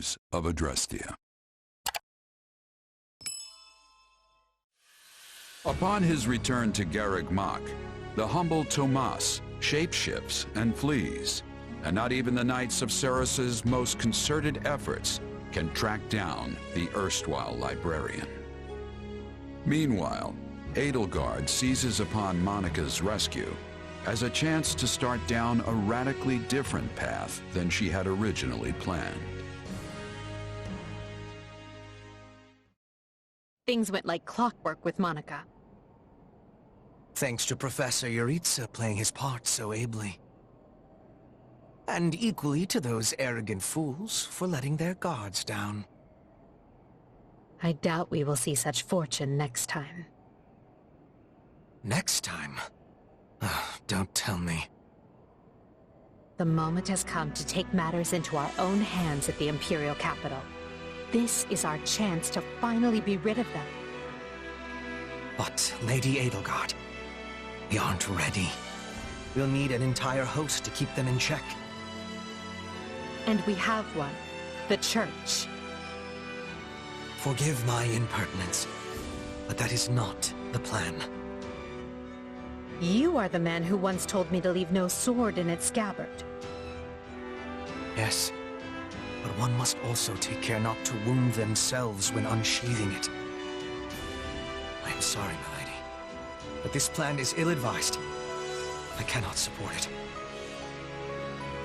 news of Adrestia. Upon his return to Garreg Mach, the humble Tomas shapeshifts and flees, and not even the Knights of Ceres's most concerted efforts can track down the erstwhile librarian. Meanwhile, Edelgard seizes upon Monica's rescue as a chance to start down a radically different path than she had originally planned. Things went like clockwork with Monica. Thanks to Professor Yuritsa playing his part so ably. And equally to those arrogant fools for letting their guards down. I doubt we will see such fortune next time. Next time? Don't tell me. The moment has come to take matters into our own hands at the Imperial capital. This is our chance to finally be rid of them. But, Lady Edelgard, we aren't ready. We'll need an entire host to keep them in check. And we have one. The Church. Forgive my impertinence, but that is not the plan. You are the man who once told me to leave no sword in its scabbard. Yes, but one must also take care not to wound themselves when unsheathing it. I am sorry, my lady, but this plan is ill-advised. I cannot support it.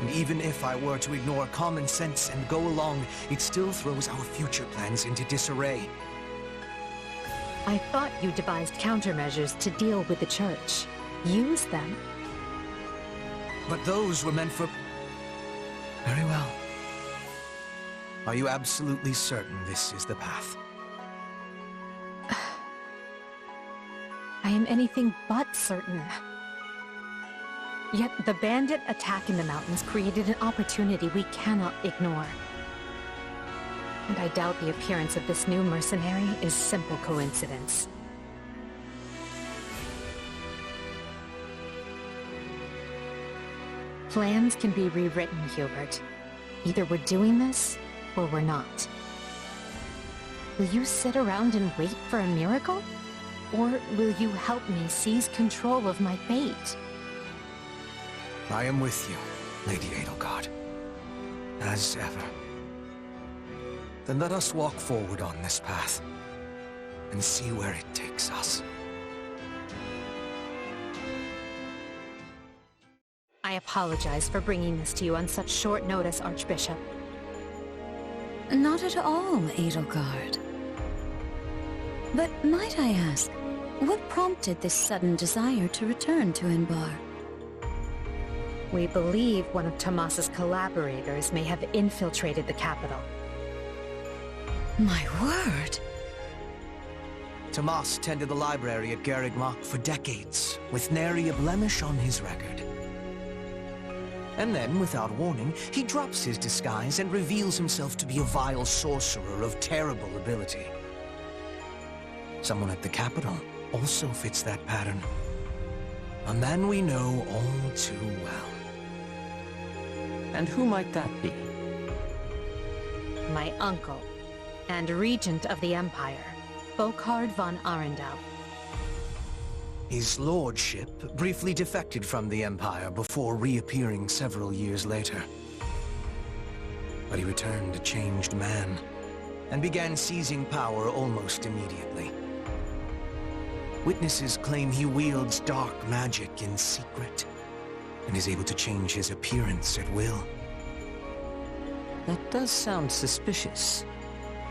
And even if I were to ignore common sense and go along, it still throws our future plans into disarray. I thought you devised countermeasures to deal with the Church. Use them. But those were meant for... Very well. Are you absolutely certain this is the path? I am anything but certain. Yet the bandit attack in the mountains created an opportunity we cannot ignore. And I doubt the appearance of this new mercenary is simple coincidence. Plans can be rewritten, Hubert. Either we're doing this, or we're not. Will you sit around and wait for a miracle? Or will you help me seize control of my fate? I am with you, Lady Edelgard. As ever. Then let us walk forward on this path, and see where it takes us. I apologize for bringing this to you on such short notice, Archbishop. Not at all, Edelgard. But might I ask, what prompted this sudden desire to return to Enbar? We believe one of Tomas's collaborators may have infiltrated the capital. My word! Tomas tended the library at Garreg Mach for decades, with nary a blemish on his record. And then, without warning, he drops his disguise and reveals himself to be a vile sorcerer of terrible ability. Someone at the capital also fits that pattern. A man we know all too well. And who might that be? My uncle, and regent of the Empire, Volkard von Arundel. His lordship briefly defected from the Empire before reappearing several years later. But he returned a changed man, and began seizing power almost immediately. Witnesses claim he wields dark magic in secret, and is able to change his appearance at will. That does sound suspicious,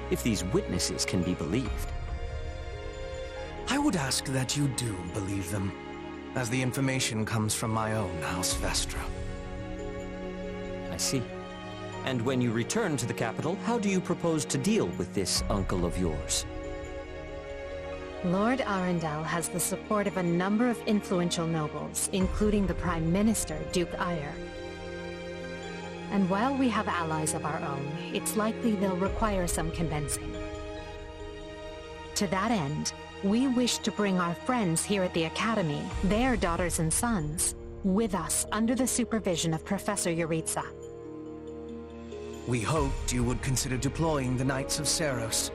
if these witnesses can be believed. I would ask that you do believe them, as the information comes from my own House Vestra. I see. And when you return to the capital, how do you propose to deal with this uncle of yours? Lord Arundel has the support of a number of influential nobles, including the Prime Minister, Duke Ayer. And while we have allies of our own, it's likely they'll require some convincing. To that end, we wish to bring our friends here at the Academy, their daughters and sons, with us under the supervision of Professor Yuritsa. We hoped you would consider deploying the Knights of Seros,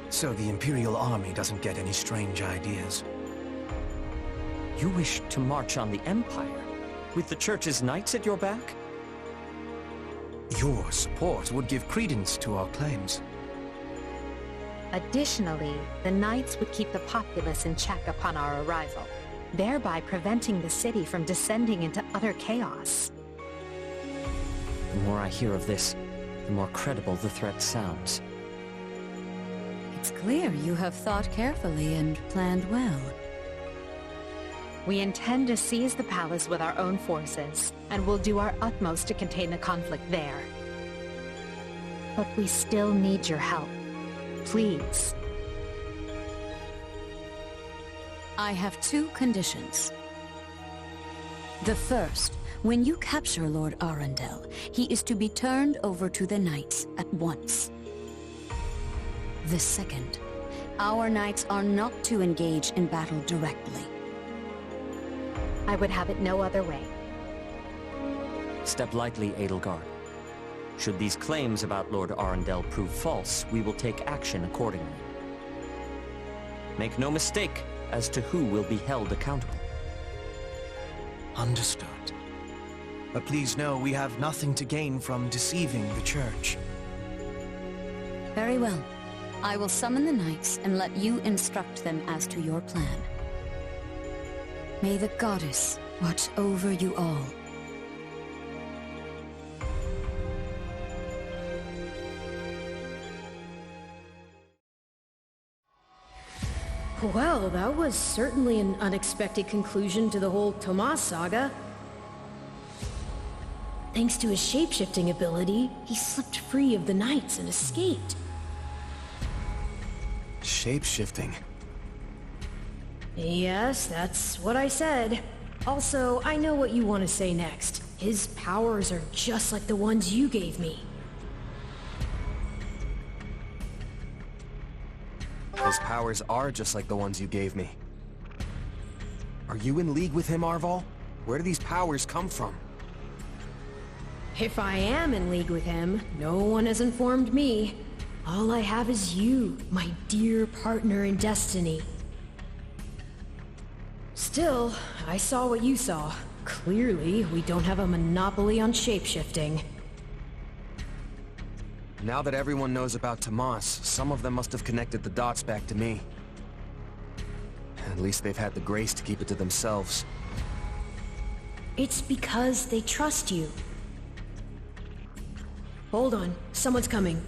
so the Imperial Army doesn't get any strange ideas. You wish to march on the Empire, with the Church's knights at your back? Your support would give credence to our claims. Additionally, the Knights would keep the populace in check upon our arrival, thereby preventing the city from descending into utter chaos. The more I hear of this, the more credible the threat sounds. It's clear you have thought carefully and planned well. We intend to seize the palace with our own forces, and will do our utmost to contain the conflict there. But we still need your help. Please. I have two conditions. The first, when you capture Lord Arundel, he is to be turned over to the Knights at once. The second, our Knights are not to engage in battle directly. I would have it no other way. Step lightly, Edelgard. Should these claims about Lord Arundel prove false, we will take action accordingly. Make no mistake as to who will be held accountable. Understood. But please know we have nothing to gain from deceiving the Church. Very well. I will summon the Knights and let you instruct them as to your plan. May the Goddess watch over you all. Well, that was certainly an unexpected conclusion to the whole Tomas saga. Thanks to his shape-shifting ability, he slipped free of the Knights and escaped. Shape-shifting? Yes, that's what I said. Also, I know what you want to say next. His powers are just like the ones you gave me. His powers are just like the ones you gave me. Are you in league with him, Arval? Where do these powers come from? If I am in league with him, no one has informed me. All I have is you, my dear partner in destiny. Still, I saw what you saw. Clearly, we don't have a monopoly on shapeshifting. Now that everyone knows about Tomas, some of them must have connected the dots back to me. At least they've had the grace to keep it to themselves. It's because they trust you. Hold on, someone's coming.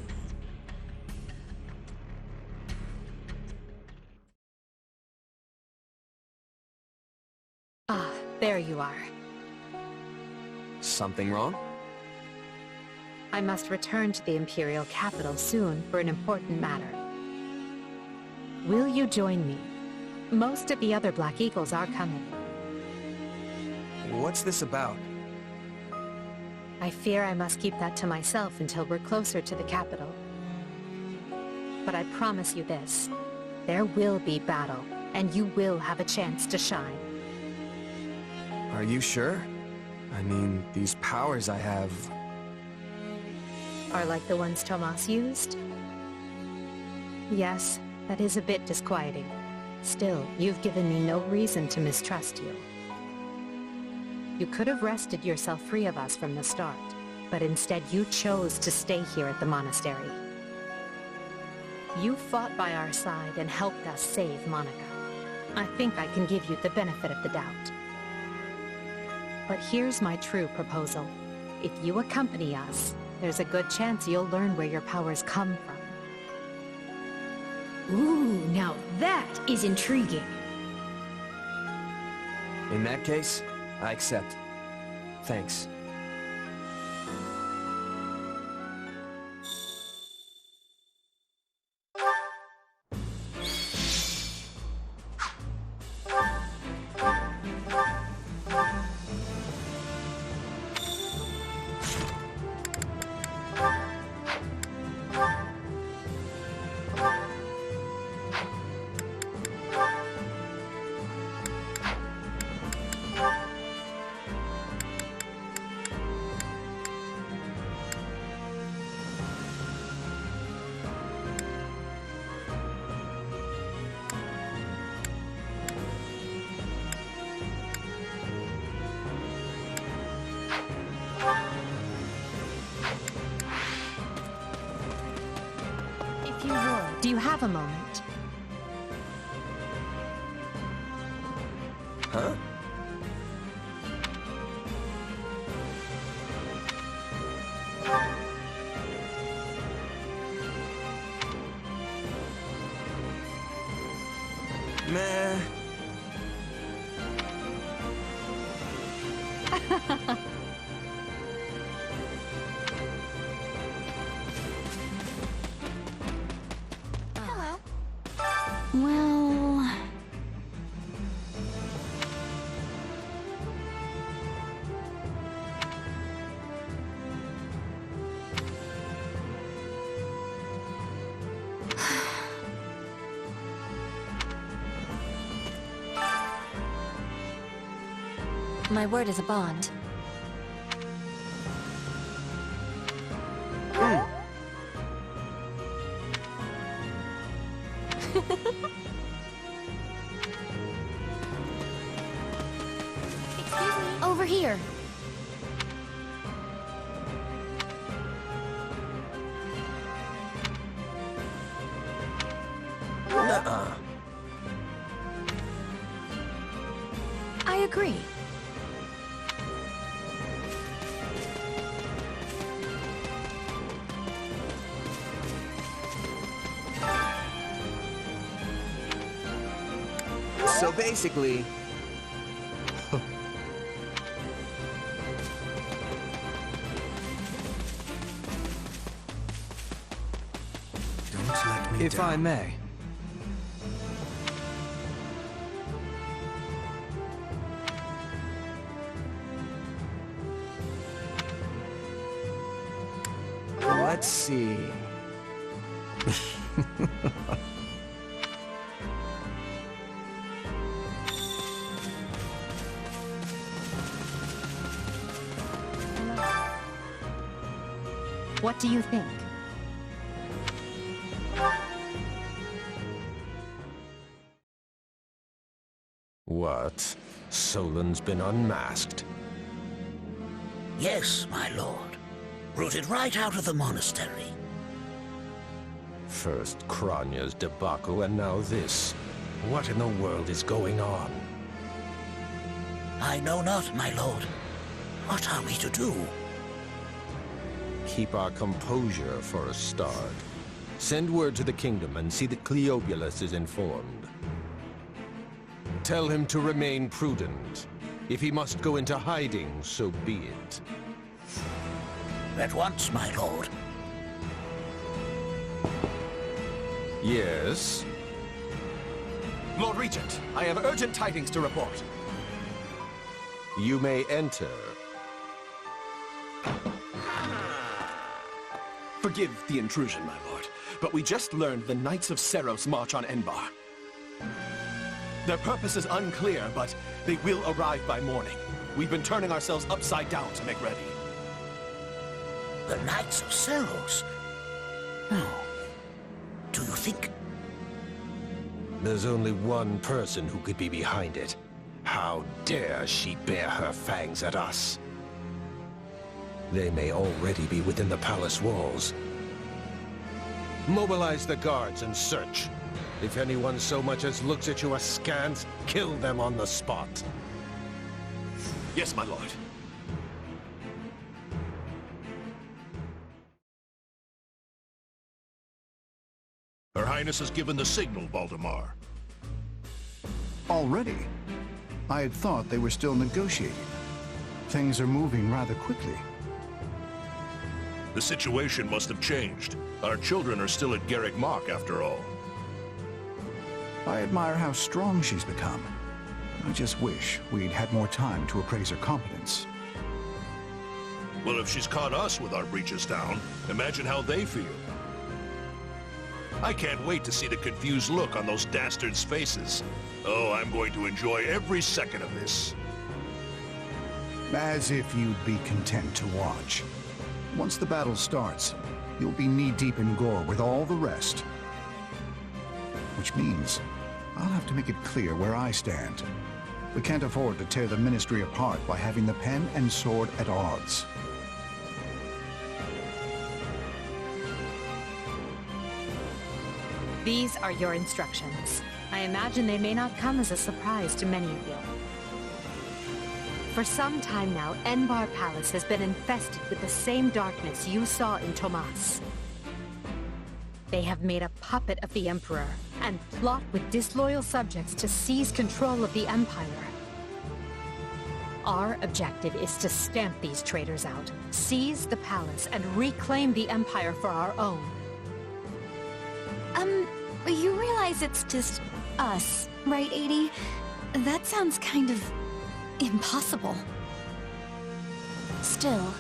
Ah, there you are. Something wrong? I must return to the Imperial capital soon for an important matter. Will you join me? Most of the other Black Eagles are coming. What's this about? I fear I must keep that to myself until we're closer to the capital. But I promise you this. There will be battle, and you will have a chance to shine. Are you sure? I mean, these powers I have... Are like the ones Tomas used? Yes, that is a bit disquieting. Still, you've given me no reason to mistrust you. You could have wrested yourself free of us from the start, but instead you chose to stay here at the monastery. You fought by our side and helped us save Monica. I think I can give you the benefit of the doubt. But here's my true proposal. If you accompany us, there's a good chance you'll learn where your powers come from. Ooh, now that is intriguing. In that case, I accept. Thanks. If you would, do you have a moment? Huh? Meh. Hello. Well... My word is a bond. Excuse me. Over here. Nuh-uh. I agree. So basically... Don't let me If down. I may. Let's see. What do you think? What? Solon's been unmasked? Yes, my lord. Rooted right out of the monastery. First Kranya's debacle and now this. What in the world is going on? I know not, my lord. What are we to do? Keep our composure for a start. Send word to the kingdom and see that Cleobulus is informed. Tell him to remain prudent. If he must go into hiding, so be it. At once, my lord. Yes? Lord Regent, I have urgent tidings to report. You may enter. Forgive the intrusion, my lord, but we just learned the Knights of Seros march on Enbar. Their purpose is unclear, but they will arrive by morning. We've been turning ourselves upside down to make ready. The Knights of Seros? No. Do you think... There's only one person who could be behind it. How dare she bare her fangs at us? They may already be within the palace walls. Mobilize the guards and search. If anyone so much as looks at you askance, kill them on the spot. Yes, my lord. Her Highness has given the signal, Valdemar. Already? I had thought they were still negotiating. Things are moving rather quickly. The situation must have changed. Our children are still at Garrick Mach, after all. I admire how strong she's become. I just wish we'd had more time to appraise her competence. Well, if she's caught us with our breeches down, imagine how they feel. I can't wait to see the confused look on those dastards' faces. Oh, I'm going to enjoy every second of this. As if you'd be content to watch. Once the battle starts, you'll be knee-deep in gore with all the rest. Which means I'll have to make it clear where I stand. We can't afford to tear the Ministry apart by having the pen and sword at odds. These are your instructions. I imagine they may not come as a surprise to many of you. For some time now, Enbar Palace has been infested with the same darkness you saw in Tomas. They have made a puppet of the Emperor and plot with disloyal subjects to seize control of the Empire. Our objective is to stamp these traitors out, seize the palace, and reclaim the Empire for our own. You realize it's just us, right, 80? That sounds kind of impossible. Still,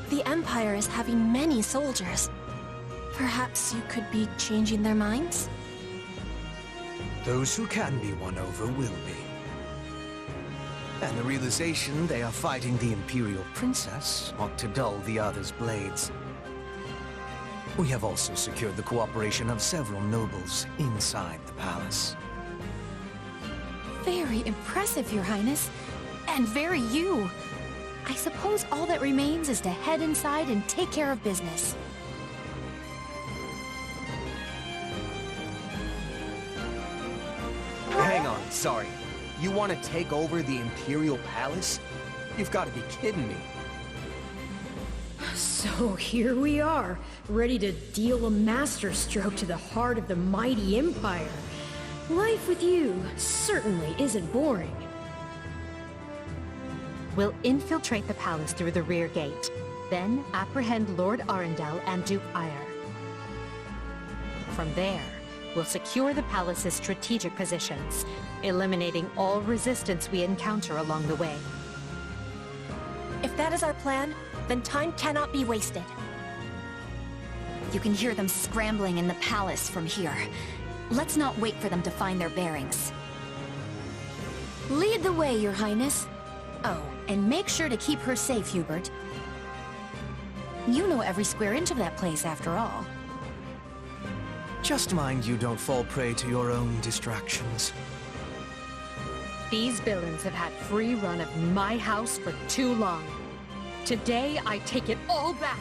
the Empire is having many soldiers. Perhaps you could be changing their minds? Those who can be won over will be. And the realization they are fighting the Imperial Princess ought to dull the others' blades. We have also secured the cooperation of several nobles inside the palace. Very impressive, Your Highness. And very you. I suppose all that remains is to head inside and take care of business. Hang on, sorry. You want to take over the Imperial Palace? You've got to be kidding me. So here we are, ready to deal a masterstroke to the heart of the mighty Empire. Life with you certainly isn't boring. We'll infiltrate the palace through the rear gate, then apprehend Lord Arundel and Duke Ire. From there, we'll secure the palace's strategic positions, eliminating all resistance we encounter along the way. If that is our plan, then time cannot be wasted. You can hear them scrambling in the palace from here. Let's not wait for them to find their bearings. Lead the way, Your Highness. Oh, and make sure to keep her safe, Hubert. You know every square inch of that place, after all. Just mind you don't fall prey to your own distractions. These villains have had free run of my house for too long. Today, I take it all back!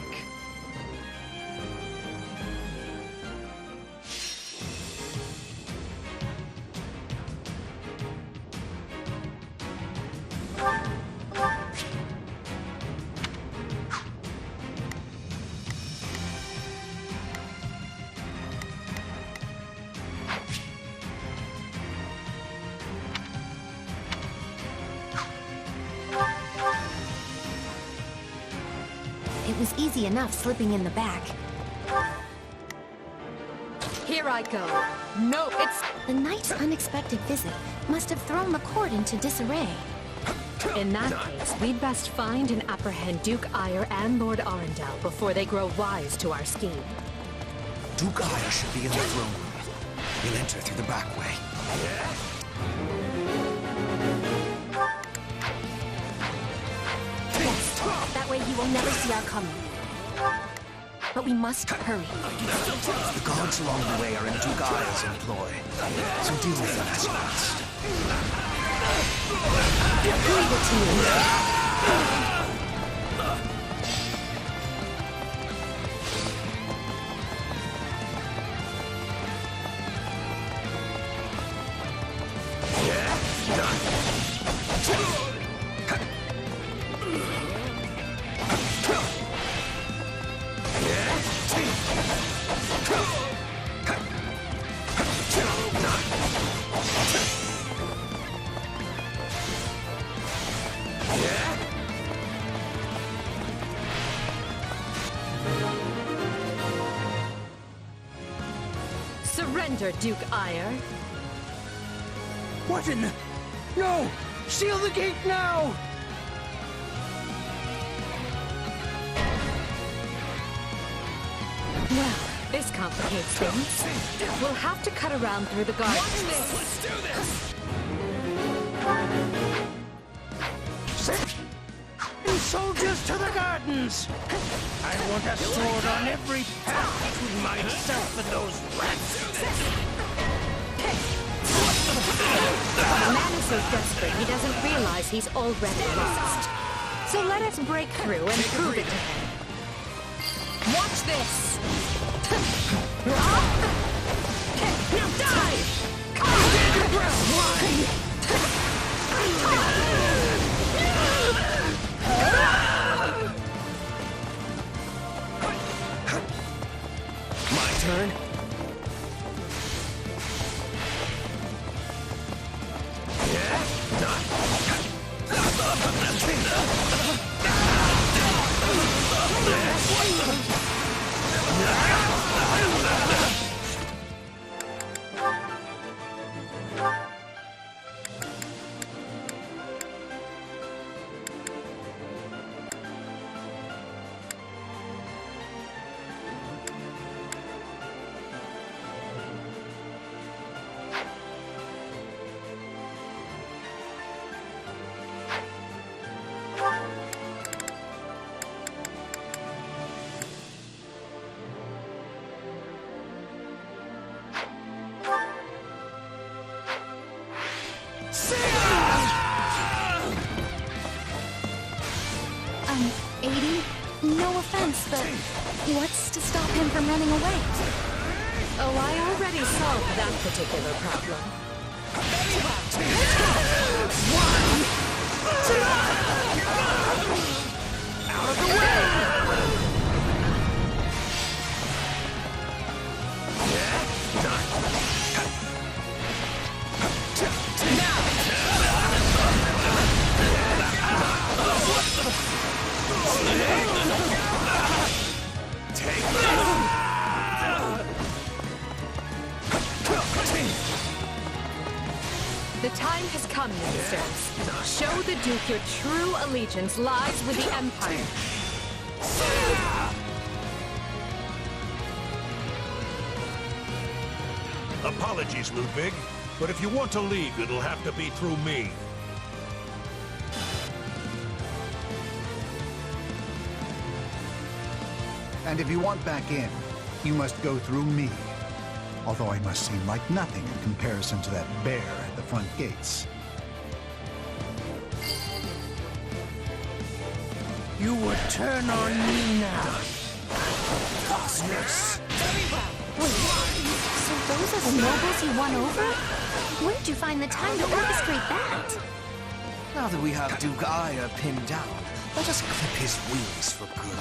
It was easy enough slipping in the back. Here I go. No, it's... The knight's unexpected visit must have thrown the court into disarray. In that case, we'd best find and apprehend Duke Ire and Lord Arundel before they grow wise to our scheme. Duke Ire should be in the throne room. He'll enter through the back way. Yes, that way he will never see our coming. But we must hurry. The guards along the way are in Duke Ire's employ, so deal with them as you must. Leave it to you. Surrender, Duke Ire. What in the... No! Seal the gate now! Well, this complicates things. We'll have to cut around through the gardens. Let's do this! And soldiers to the gardens! I want a sword on every path between myself and those rats! The man is so desperate he doesn't realize he's already lost. So let us break through and prove it to him. Watch this! turn. No offense, but what's to stop him from running away? Oh, I already solved that particular problem. Out of the way! The time has come, ministers. Show the Duke your true allegiance lies with the Empire. Apologies, Ludwig, but if you want to leave, it'll have to be through me. And if you want back in, you must go through me. Although I must seem like nothing in comparison to that bear at the front gates. You would turn on me now. Yes. Wait, so those are the nobles he won over? Where'd you find the time to orchestrate that? Now that we have Duke Aya pinned down, let us clip his wings for good.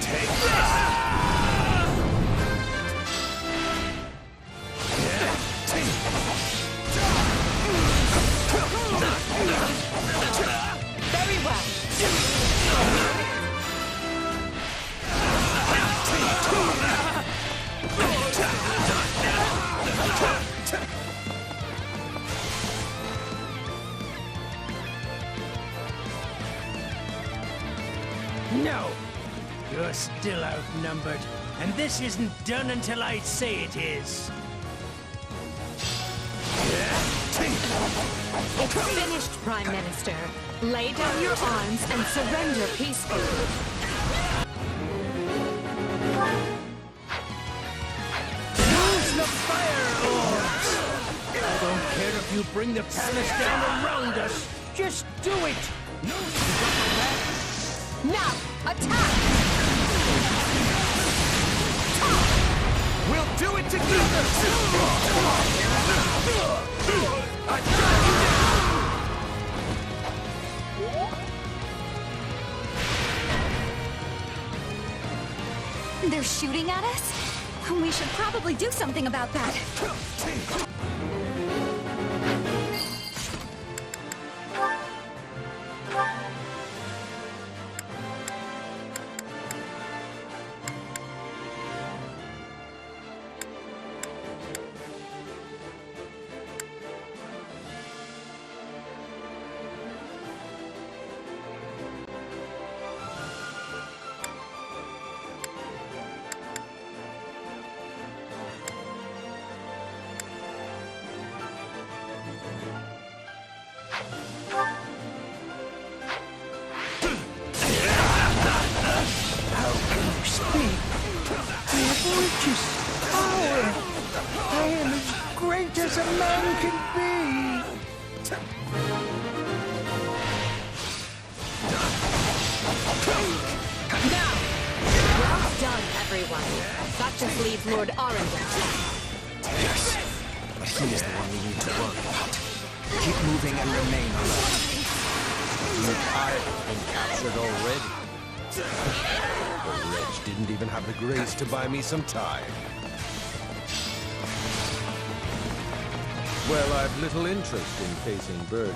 Take this! Very well. No! You're still outnumbered, and this isn't done until I say it is. It's finished, Prime Minister. Lay down your arms and surrender peacefully. Use the fire orbs! I don't care if you bring the palace down around us. Just do it! Now, attack! We'll do it together! They're shooting at us? We should probably do something about that. As a man can be. Now! Well done, everyone. That just leaves Lord Arundel. Yes. But he is the one we need to worry about. Keep moving and remain alert. Duke Ire has been captured already. The wretch didn't even have the grace to buy me some time. Well, I've little interest in facing burden.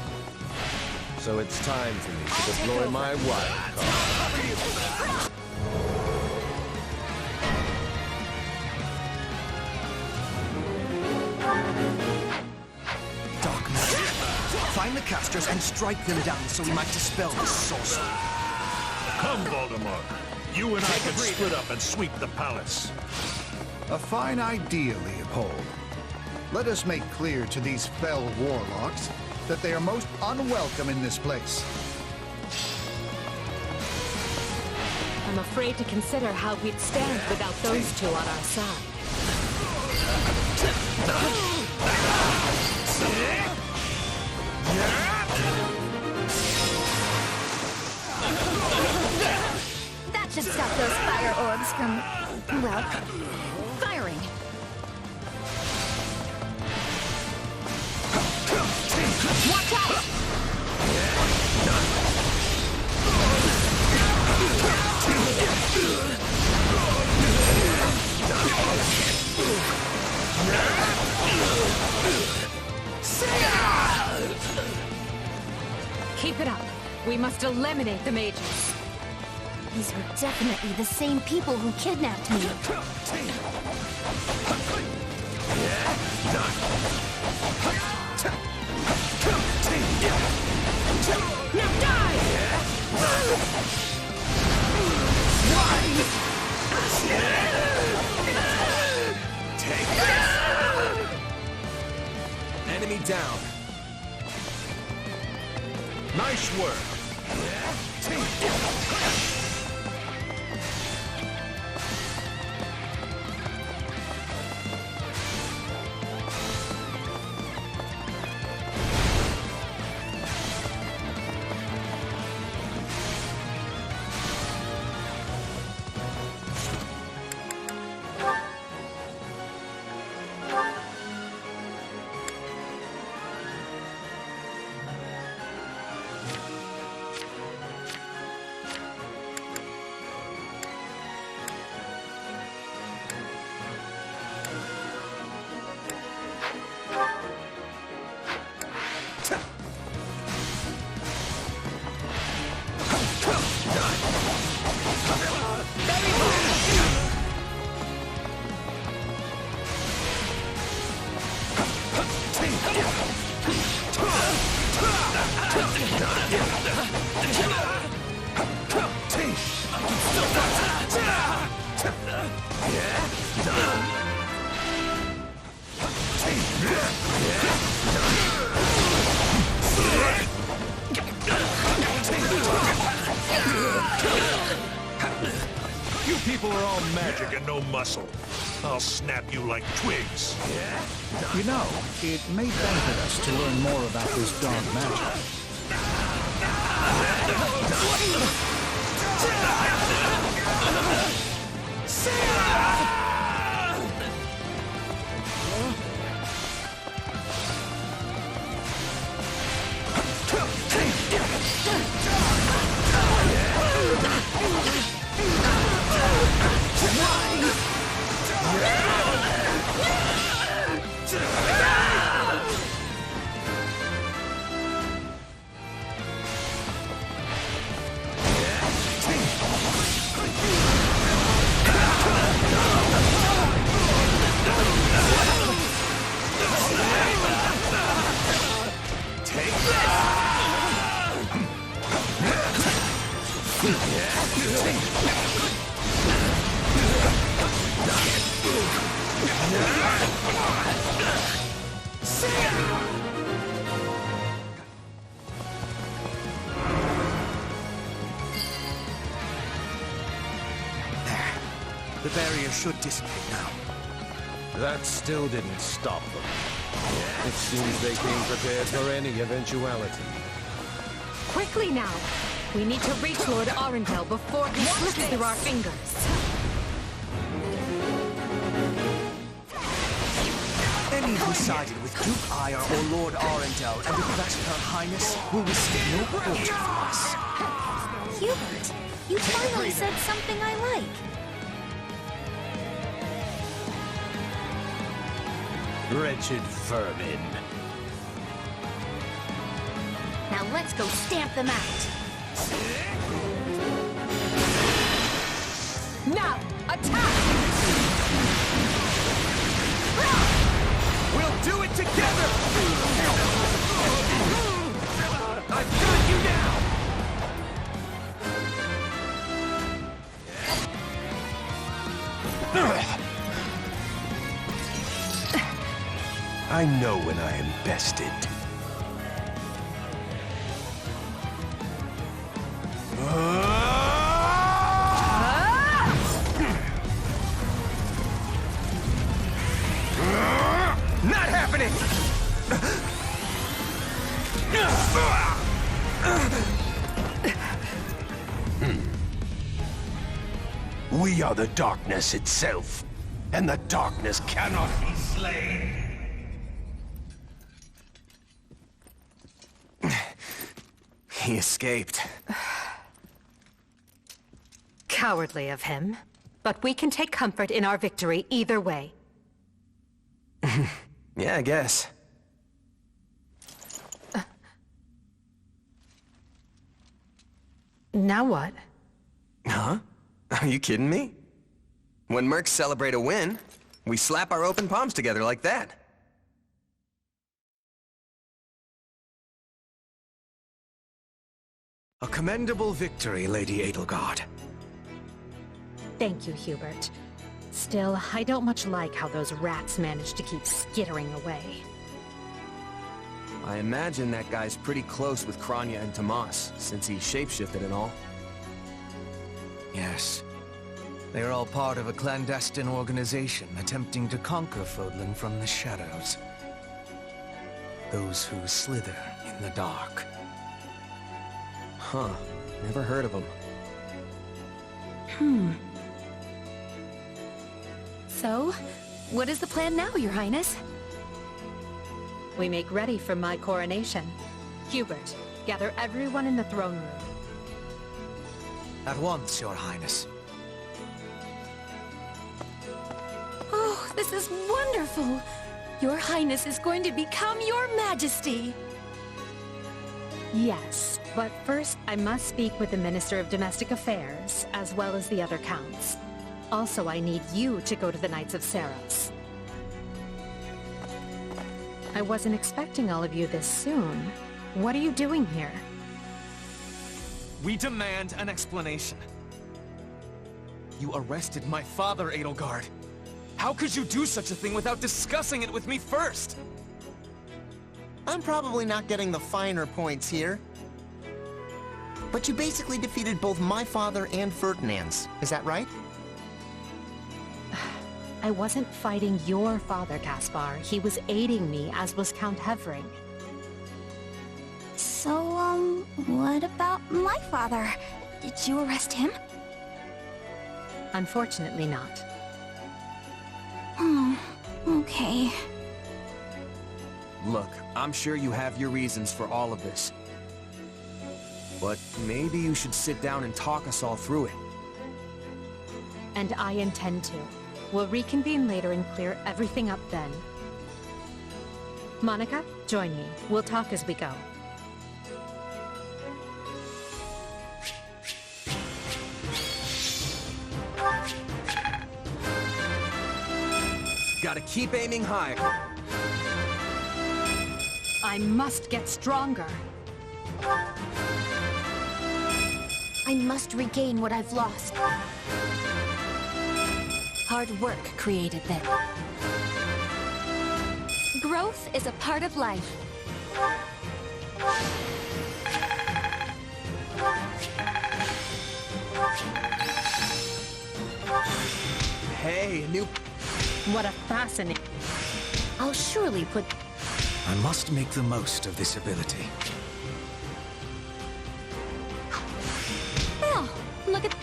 So it's time for me to deploy my wild card. Dark magic. Find the casters and strike them down so we might dispel this sorcery. Come, Voldemort. You and I can split up and sweep the palace. A fine idea, Leopold. Let us make clear to these fell warlocks that they are most unwelcome in this place. I'm afraid to consider how we'd stand without those two on our side. That should stop those fire orbs from, well, firing. Watch out! Keep it up. We must eliminate the mages. These were definitely the same people who kidnapped me. Now die! Take this! Enemy down. Nice work. You people are all magic and no muscle. I'll snap you like twigs. You know, it may benefit us to learn more about this dark magic. The barrier should dissipate now. That still didn't stop them. It seems they came prepared for any eventuality. Quickly now! We need to reach Lord Arundel before he slips through our fingers. need we sided with Duke Ire or Lord Arundel, and if that Her Highness will receive no quarter from us. Hubert, you finally said something I like. Wretched vermin. Now let's go stamp them out. Now, attack! We'll do it together! I've got you now! I know when I am bested. Not happening! We are the darkness itself, and the darkness cannot be slain. He escaped. Cowardly of him. But we can take comfort in our victory either way. Yeah, I guess. Now what? Huh? Are you kidding me? When mercs celebrate a win, we slap our open palms together like that. A commendable victory, Lady Edelgard. Thank you, Hubert. Still, I don't much like how those rats managed to keep skittering away. I imagine that guy's pretty close with Kranya and Tomas, since he shapeshifted and all. Yes. They are all part of a clandestine organization attempting to conquer Fodlan from the shadows. Those who slither in the dark. Huh. Never heard of them. So, what is the plan now, Your Highness? We make ready for my coronation. Hubert, gather everyone in the throne room. At once, Your Highness. Oh, this is wonderful! Your Highness is going to become Your Majesty! Yes, but first I must speak with the Minister of Domestic Affairs, as well as the other counts. Also, I need you to go to the Knights of Seros. I wasn't expecting all of you this soon. What are you doing here? We demand an explanation. You arrested my father, Edelgard. How could you do such a thing without discussing it with me first? I'm probably not getting the finer points here. But you basically defeated both my father and Ferdinand's. Is that right? I wasn't fighting your father, Caspar. He was aiding me, as was Count Hevering. So, what about my father? Did you arrest him? Unfortunately not. Okay. Look, I'm sure you have your reasons for all of this. But maybe you should sit down and talk us all through it. And I intend to. We'll reconvene later and clear everything up then. Monica, join me. We'll talk as we go. Gotta keep aiming high. I must get stronger. I must regain what I've lost. Hard work created them. Growth is a part of life. Hey, a new... What a fascinating... I'll surely put... I must make the most of this ability. Oh, look at...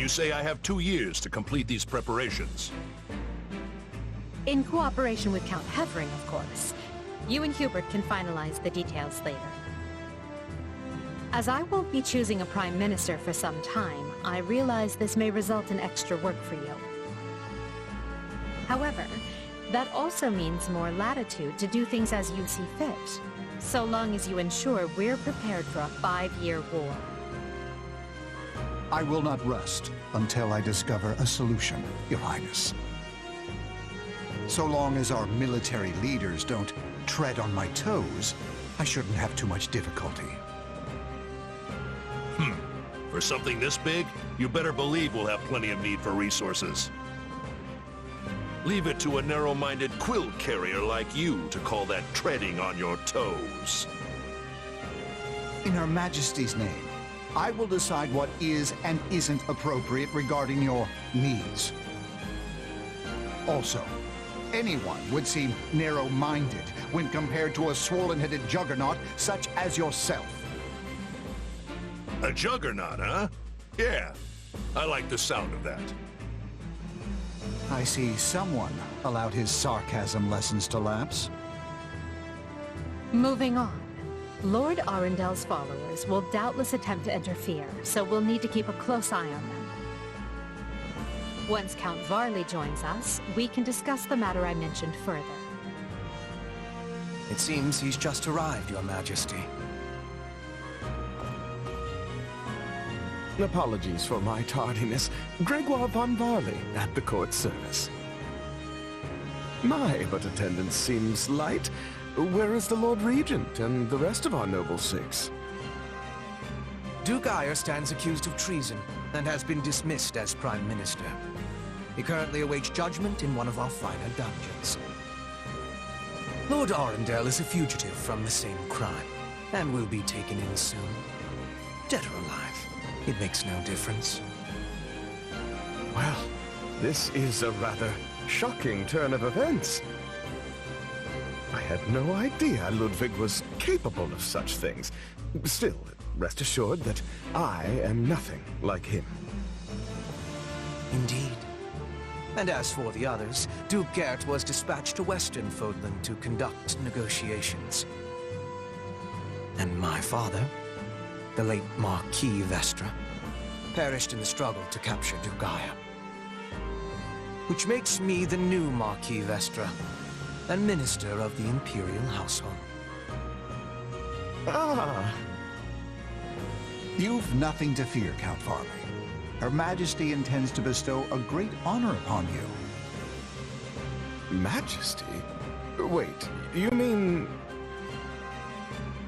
you say I have 2 years to complete these preparations. In cooperation with Count Hevering, of course. You and Hubert can finalize the details later. As I won't be choosing a Prime Minister for some time, I realize this may result in extra work for you. However, that also means more latitude to do things as you see fit, so long as you ensure we're prepared for a 5-year war. I will not rest until I discover a solution, Your Highness. So long as our military leaders don't tread on my toes, I shouldn't have too much difficulty. For something this big, you better believe we'll have plenty of need for resources. Leave it to a narrow-minded quill carrier like you to call that treading on your toes. In Her Majesty's name, I will decide what is and isn't appropriate regarding your needs. Also, anyone would seem narrow-minded when compared to a swollen-headed juggernaut such as yourself. A juggernaut, huh? Yeah, I like the sound of that. I see someone allowed his sarcasm lessons to lapse. Moving on. Lord Arendel's followers will doubtless attempt to interfere, so we'll need to keep a close eye on them. Once Count Varley joins us, we can discuss the matter I mentioned further. It seems he's just arrived, Your Majesty. Apologies for my tardiness. Gregoire von Varley at the court service. My, but attendance seems light. Where is the Lord Regent and the rest of our noble six? Duke Ayer stands accused of treason and has been dismissed as Prime Minister. He currently awaits judgment in one of our finer dungeons. Lord Arundel is a fugitive from the same crime and will be taken in soon. Dead or alive. It makes no difference. Well, this is a rather shocking turn of events. I had no idea Ludwig was capable of such things. Still, rest assured that I am nothing like him. Indeed. And as for the others, Duke Gert was dispatched to Western Fodland to conduct negotiations. And my father, the late Marquis Vestra, perished in the struggle to capture Duke Ayer. Which makes me the new Marquis Vestra, and Minister of the Imperial Household. Ah! You've nothing to fear, Count Varley. Her Majesty intends to bestow a great honor upon you. Majesty? Wait, you mean...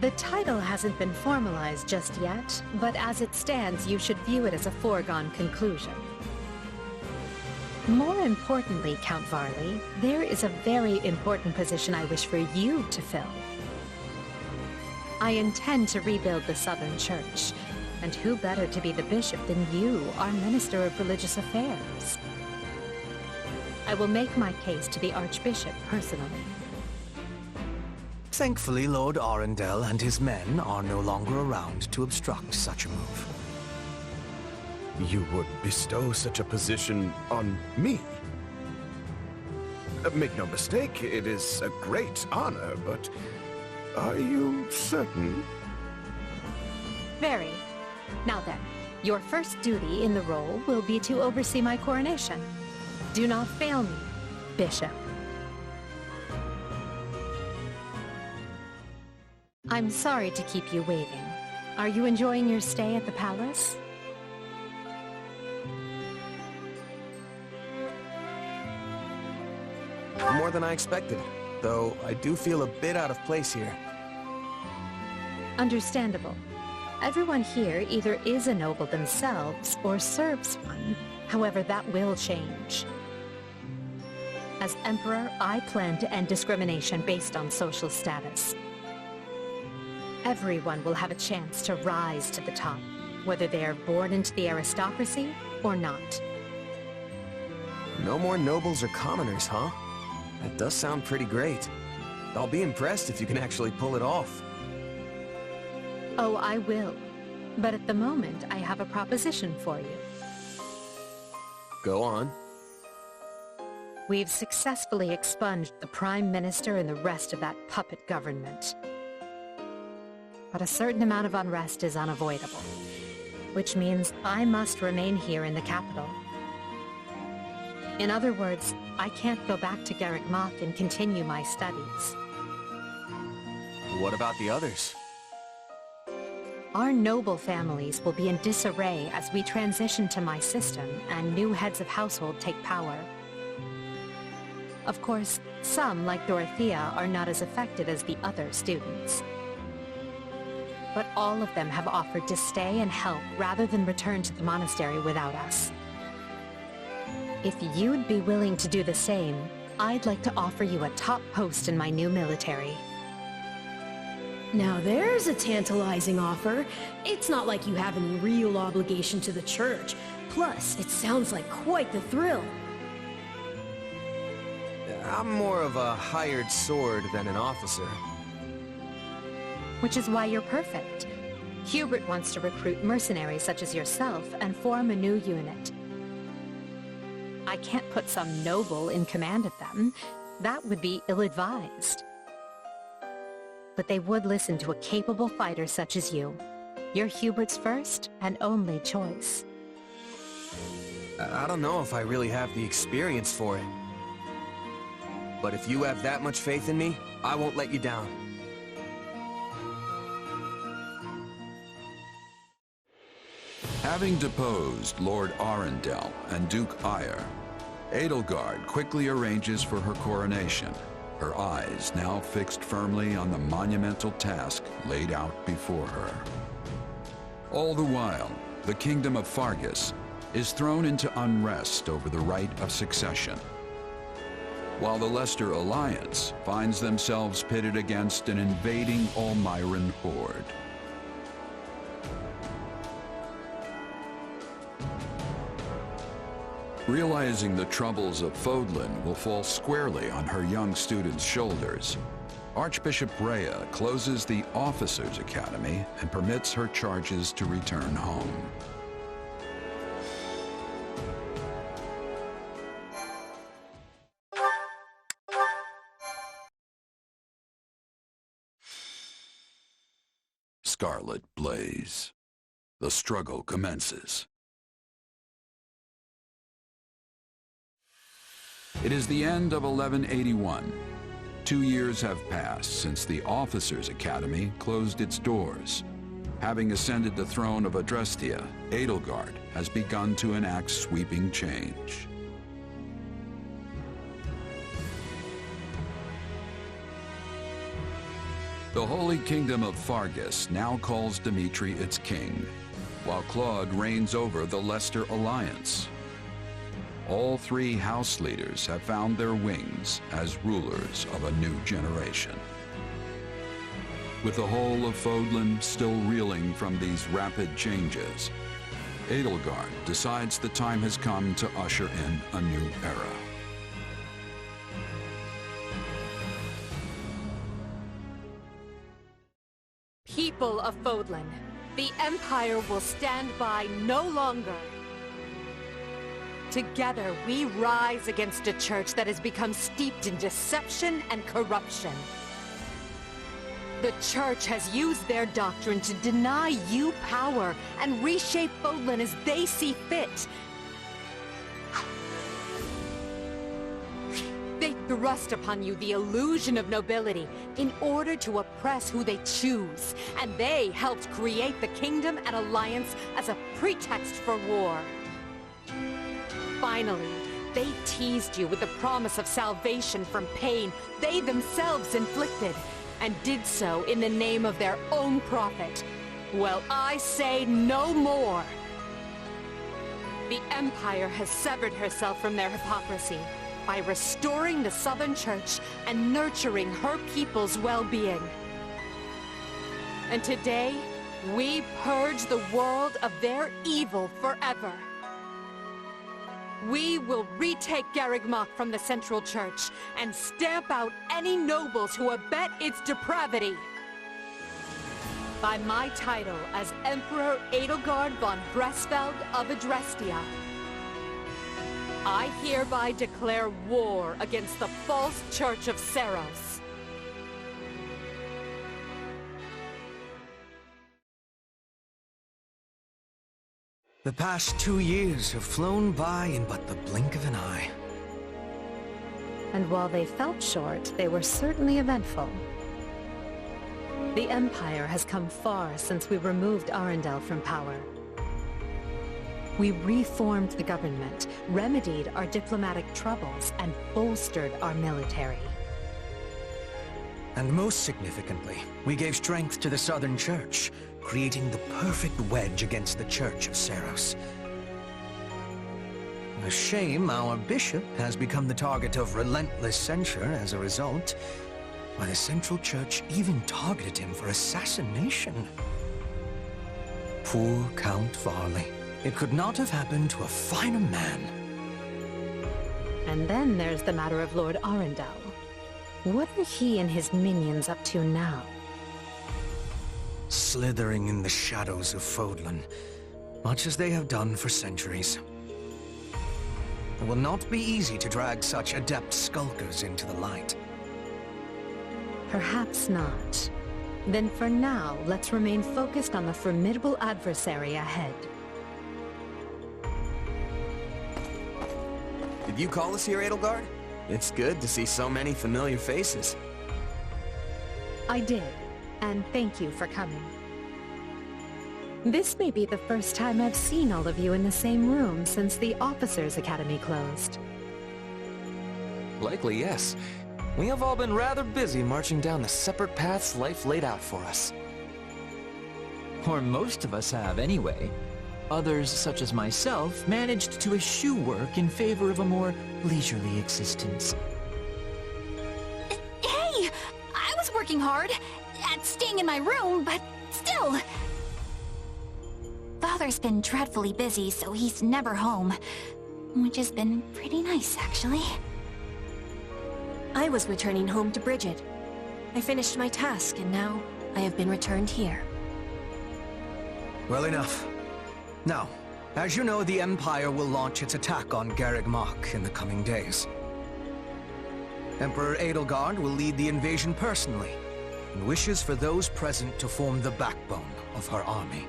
The title hasn't been formalized just yet, but as it stands, you should view it as a foregone conclusion. More importantly, Count Varley, there is a very important position I wish for you to fill. I intend to rebuild the Southern Church, and who better to be the bishop than you, our Minister of Religious Affairs? I will make my case to the Archbishop personally. Thankfully, Lord Arundel and his men are no longer around to obstruct such a move. You would bestow such a position on me? Make no mistake, it is a great honor, but are you certain? Very. Now then, your first duty in the role will be to oversee my coronation. Do not fail me, Bishop. I'm sorry to keep you waiting. Are you enjoying your stay at the palace? More than I expected, though I do feel a bit out of place here. Understandable. Everyone here either is a noble themselves or serves one. However, that will change. As Emperor, I plan to end discrimination based on social status. Everyone will have a chance to rise to the top, whether they are born into the aristocracy or not. No more nobles or commoners, huh? That does sound pretty great. I'll be impressed if you can actually pull it off. Oh, I will. But at the moment, I have a proposition for you. Go on. We've successfully expunged the Prime Minister and the rest of that puppet government. But a certain amount of unrest is unavoidable, which means I must remain here in the capital. In other words, I can't go back to Garreg Mach and continue my studies. What about the others? Our noble families will be in disarray as we transition to my system and new heads of household take power. Of course, some, like Dorothea, are not as affected as the other students. But all of them have offered to stay and help rather than return to the monastery without us. If you'd be willing to do the same, I'd like to offer you a top post in my new military. Now there's a tantalizing offer. It's not like you have any real obligation to the church. Plus, it sounds like quite the thrill. I'm more of a hired sword than an officer. Which is why you're perfect. Hubert wants to recruit mercenaries such as yourself and form a new unit. I can't put some noble in command of them. That would be ill-advised. But they would listen to a capable fighter such as you. You're Hubert's first and only choice. I don't know if I really have the experience for it. But if you have that much faith in me, I won't let you down. Having deposed Lord Arundel and Duke Eyre, Edelgard quickly arranges for her coronation, her eyes now fixed firmly on the monumental task laid out before her. All the while, the kingdom of Fargus is thrown into unrest over the right of succession, while the Leicester Alliance finds themselves pitted against an invading Almiran horde. Realizing the troubles of Fodlan will fall squarely on her young students' shoulders, Archbishop Rhea closes the Officers' Academy and permits her charges to return home. Scarlet blaze. The struggle commences. It is the end of 1181. 2 years have passed since the Officers' Academy closed its doors. Having ascended the throne of Adrestia, Edelgard has begun to enact sweeping change. The Holy Kingdom of Fargus now calls Dimitri its king, while Claude reigns over the Leicester Alliance. All three house leaders have found their wings as rulers of a new generation. With the whole of Fodlan still reeling from these rapid changes, Edelgard decides the time has come to usher in a new era. People of Fodlan, the Empire will stand by no longer. Together, we rise against a church that has become steeped in deception and corruption. The church has used their doctrine to deny you power and reshape Fodlan as they see fit. They thrust upon you the illusion of nobility in order to oppress who they choose, and they helped create the kingdom and alliance as a pretext for war. Finally, they teased you with the promise of salvation from pain they themselves inflicted, and did so in the name of their own profit. Well, I say no more. The Empire has severed herself from their hypocrisy by restoring the Southern Church and nurturing her people's well-being. And today, we purge the world of their evil forever. We will retake Garreg Mach from the Central Church and stamp out any nobles who abet its depravity. By my title as Emperor Edelgard von Bresfeld of Adrestia, I hereby declare war against the false Church of Seros. The past 2 years have flown by in but the blink of an eye. And while they felt short, they were certainly eventful. The Empire has come far since we removed Arundel from power. We reformed the government, remedied our diplomatic troubles, and bolstered our military. And most significantly, we gave strength to the Southern Church, creating the perfect wedge against the Church of Seros. A shame our bishop has become the target of relentless censure as a result, why the Central Church even targeted him for assassination. Poor Count Varley. It could not have happened to a finer man. And then there's the matter of Lord Arundel. What are he and his minions up to now? Slithering in the shadows of Fodlan, much as they have done for centuries. It will not be easy to drag such adept skulkers into the light. Perhaps not. Then for now, let's remain focused on the formidable adversary ahead. Did you call us here, Edelgard? It's good to see so many familiar faces. I did, and thank you for coming. This may be the first time I've seen all of you in the same room since the Officers' Academy closed. Likely, yes. We have all been rather busy marching down the separate paths life laid out for us. Or most of us have, anyway. Others, such as myself, managed to eschew work in favor of a more leisurely existence. Hey! I was working hard at staying in my room, but still... Father's been dreadfully busy, so he's never home. Which has been pretty nice, actually. I was returning home to Bridget. I finished my task, and now I have been returned here. Well enough. Now, as you know, the Empire will launch its attack on Garreg Mach in the coming days. Emperor Edelgard will lead the invasion personally, and wishes for those present to form the backbone of her army.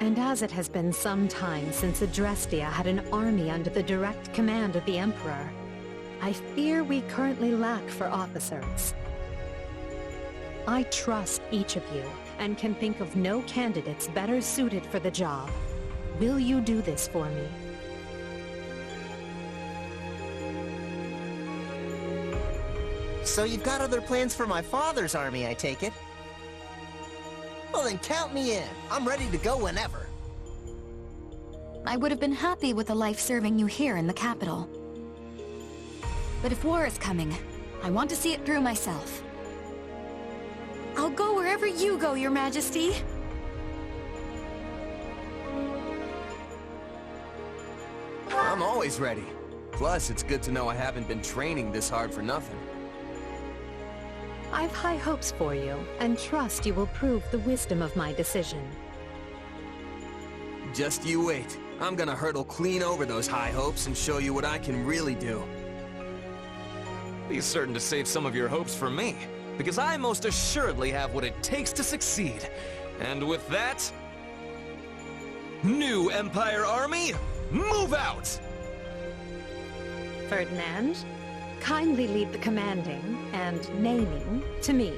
And as it has been some time since Adrestia had an army under the direct command of the Emperor, I fear we currently lack for officers. I trust each of you, and can think of no candidates better suited for the job. Will you do this for me? So you've got other plans for my father's army, I take it? Well then count me in. I'm ready to go whenever. I would have been happy with a life serving you here in the capital. But if war is coming, I want to see it through myself. I'll go wherever you go, Your Majesty. I'm always ready. Plus, it's good to know I haven't been training this hard for nothing. I've high hopes for you, and trust you will prove the wisdom of my decision. Just you wait. I'm gonna hurtle clean over those high hopes and show you what I can really do. Be certain to save some of your hopes for me, because I most assuredly have what it takes to succeed. And with that... New Empire Army, move out! Ferdinand, kindly leave the commanding and naming to me.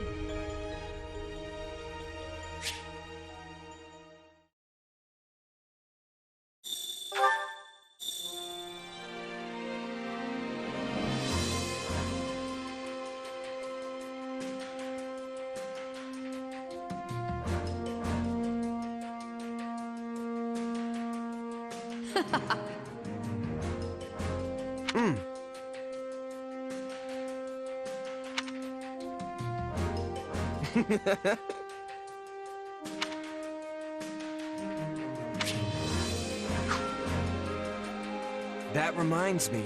That reminds me.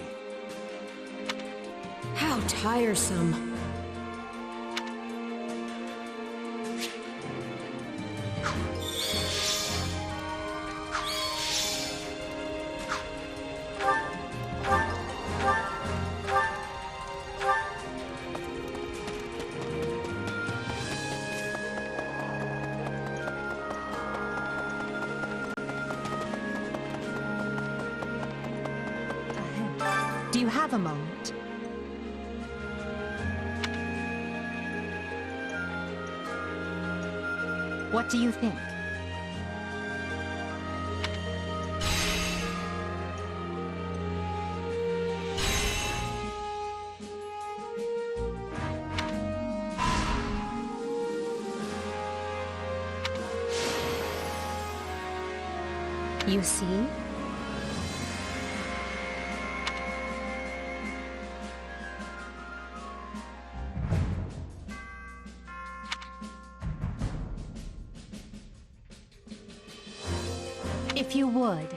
How tiresome. Do you have a moment? What do you think? You see? If you would.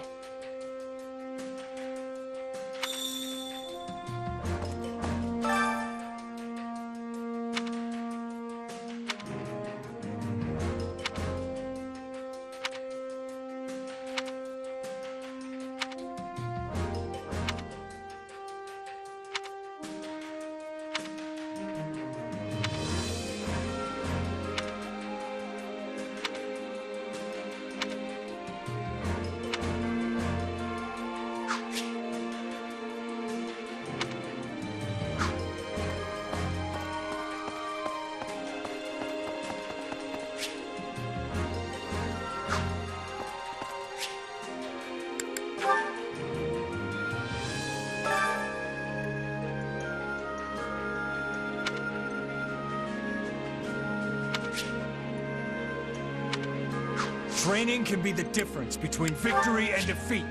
Training can be the difference between victory and defeat.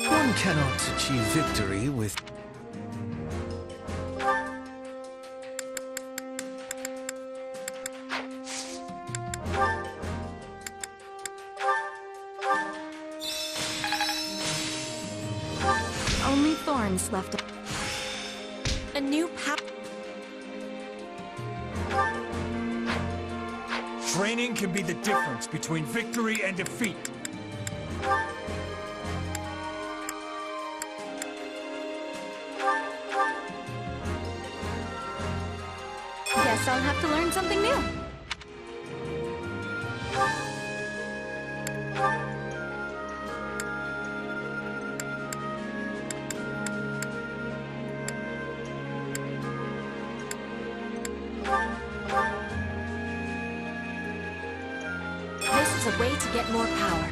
One cannot achieve victory with... Only thorns left. A new path. Training can be the difference between victory and defeat. Guess I'll have to learn something new. This is a way to get more power.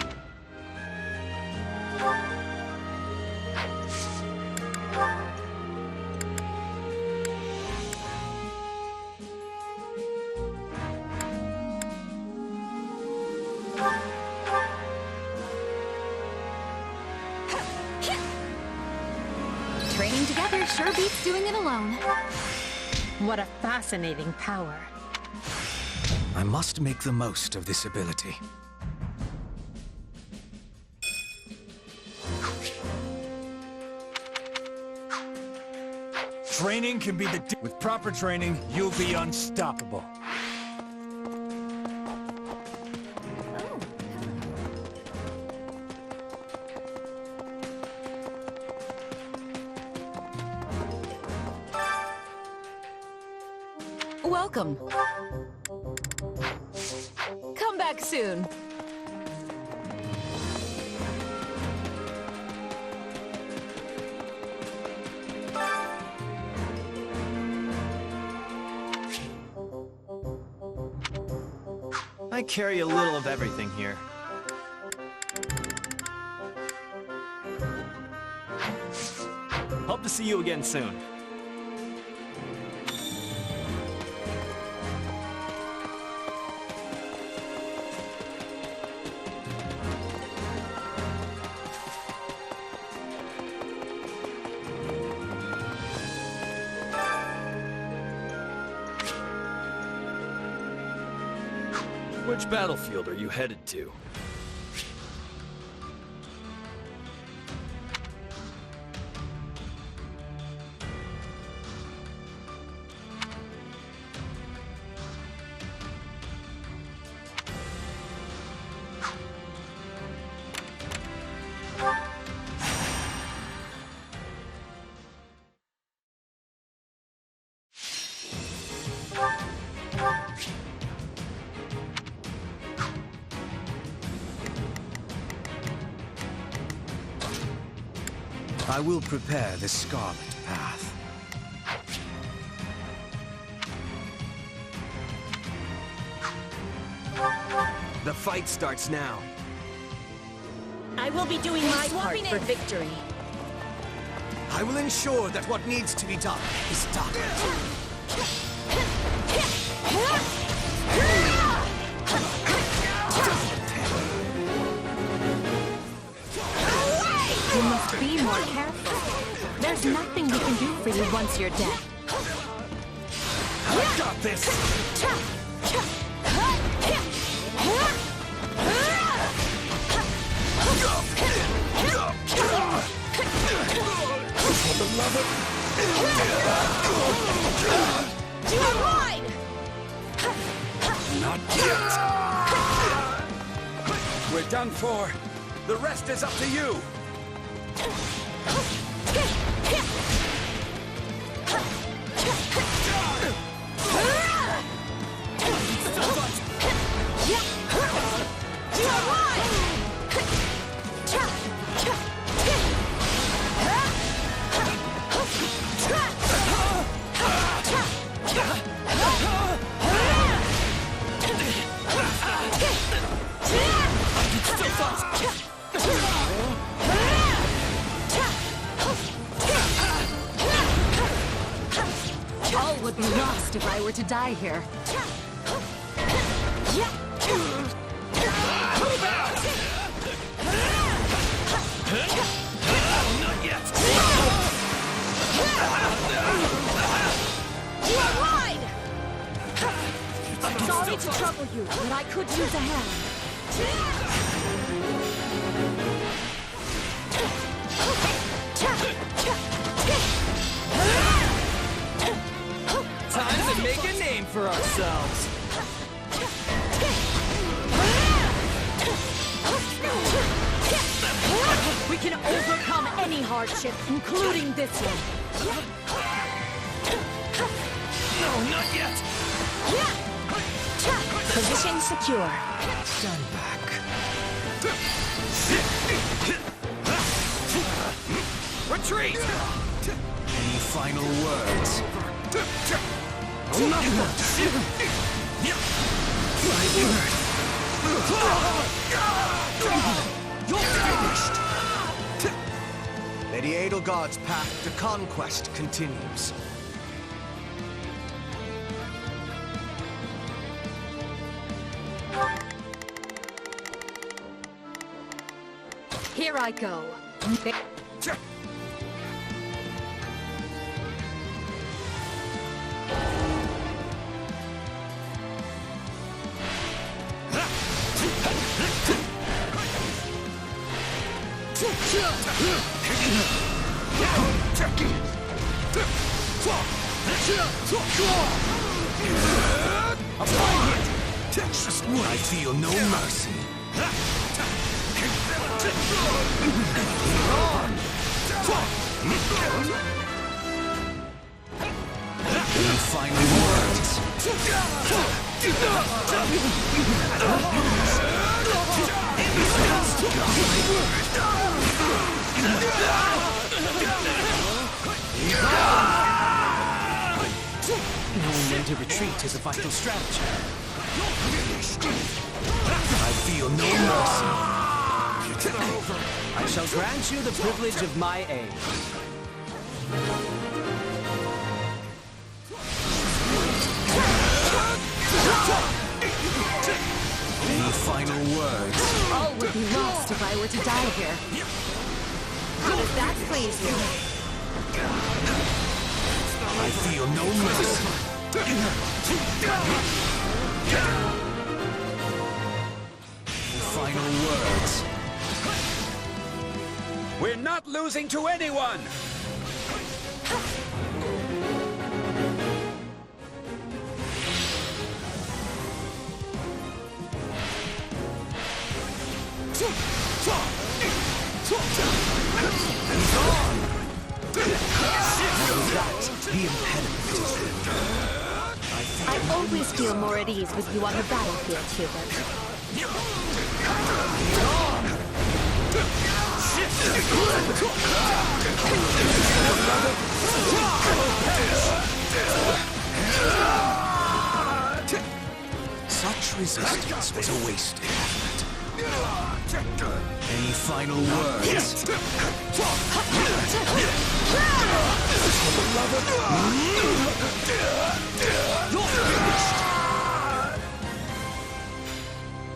Training together sure beats doing it alone. What a fascinating power. I must make the most of this ability. Training can be the... With proper training, you'll be unstoppable. Welcome. Come back soon. I carry a little of everything here. Hope to see you again soon. Which battlefield are you headed to? I will prepare the Scarlet Path. The fight starts now. I will be doing my part for victory. I will ensure that what needs to be done is done. You must be more careful. There's nothing we can do for you once you're dead. I got this! For the love of... You are mine! Not yet! We're done for. The rest is up to you! You are mine! All would be lost if I were to die here. Not yet! You are mine! Sorry to trouble you, but I could use a hand. Time to make a name for ourselves. We can overcome any hardship, including this one. No, not yet! Position secure. Stand back. Retreat! Any final words? You're finished! Lady Edelgard's path to conquest continues. Here I go. I feel no mercy. Any final words? Knowing when to retreat is a vital strategy. I feel no mercy. I shall grant you the privilege of my aid. Any final words? All would be lost if I were to die here. How does that please you? I feel no mercy. final words? We're not losing to anyone! He's on! The impediment is removed. I always feel more at ease with you on the battlefield, Hubert. Such resistance was a wasted effort. Any final words?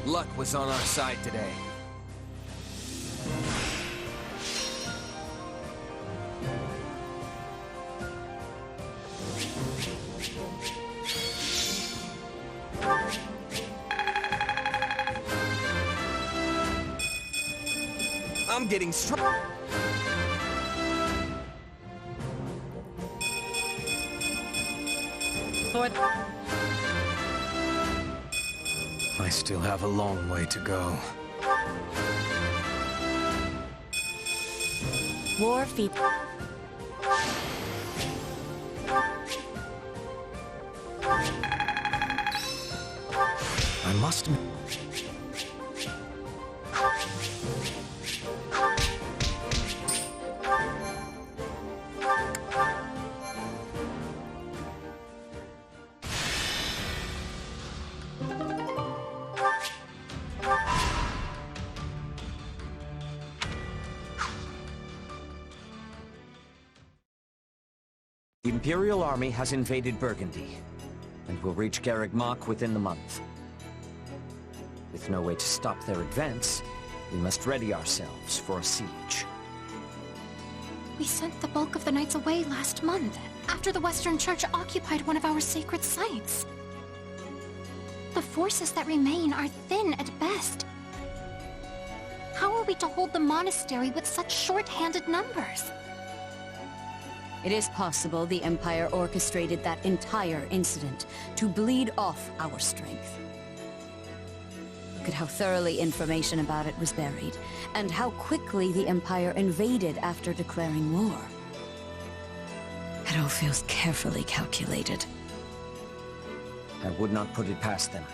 Luck was on our side today. I'm getting strong. I still have a long way to go. War feet. I must... The Imperial Army has invaded Burgundy, and will reach Garreg Mach within the month. With no way to stop their advance, we must ready ourselves for a siege. We sent the bulk of the knights away last month, after the Western Church occupied one of our sacred sites. The forces that remain are thin at best. How are we to hold the monastery with such short-handed numbers? It is possible the Empire orchestrated that entire incident to bleed off our strength. Look at how thoroughly information about it was buried, and how quickly the Empire invaded after declaring war. It all feels carefully calculated. I would not put it past them.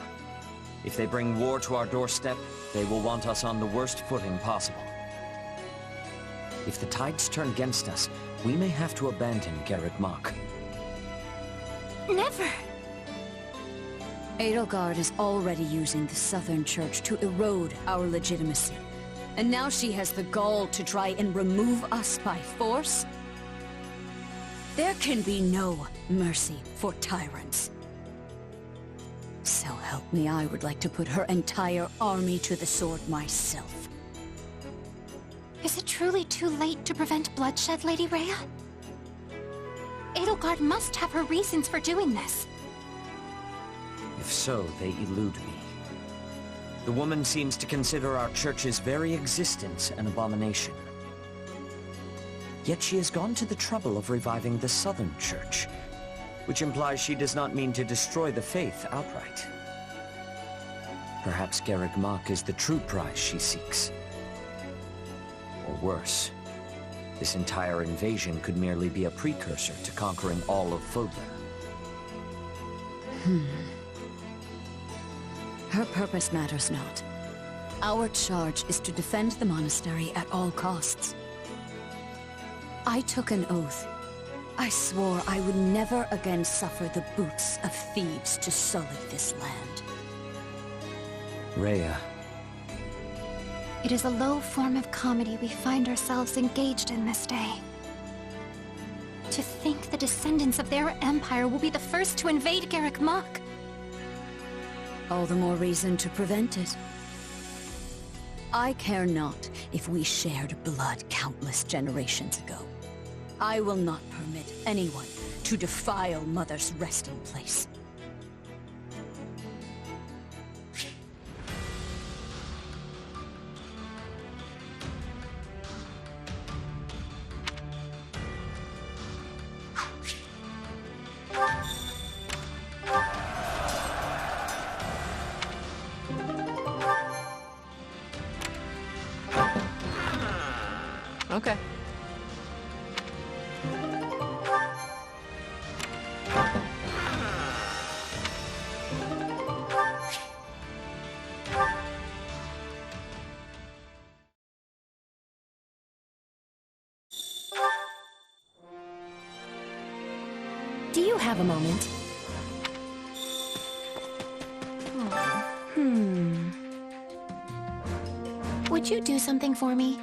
If they bring war to our doorstep, they will want us on the worst footing possible. If the tides turn against us, we may have to abandon Garreg Mach. Never! Edelgard is already using the Southern Church to erode our legitimacy. And now she has the gall to try and remove us by force? There can be no mercy for tyrants. So help me, I would like to put her entire army to the sword myself. Is it truly too late to prevent bloodshed, Lady Rhea? Edelgard must have her reasons for doing this. If so, they elude me. The woman seems to consider our church's very existence an abomination. Yet she has gone to the trouble of reviving the Southern Church, which implies she does not mean to destroy the faith outright. Perhaps Garreg Mach is the true prize she seeks. Or worse, this entire invasion could merely be a precursor to conquering all of Fodlan. Her purpose matters not. Our charge is to defend the monastery at all costs. I took an oath. I swore I would never again suffer the boots of thieves to sully this land. Rhea. It is a low form of comedy we find ourselves engaged in this day. To think the descendants of their empire will be the first to invade Garreg Mach. All the more reason to prevent it. I care not if we shared blood countless generations ago. I will not permit anyone to defile Mother's resting place. Okay. Do you have a moment? Would you do something for me?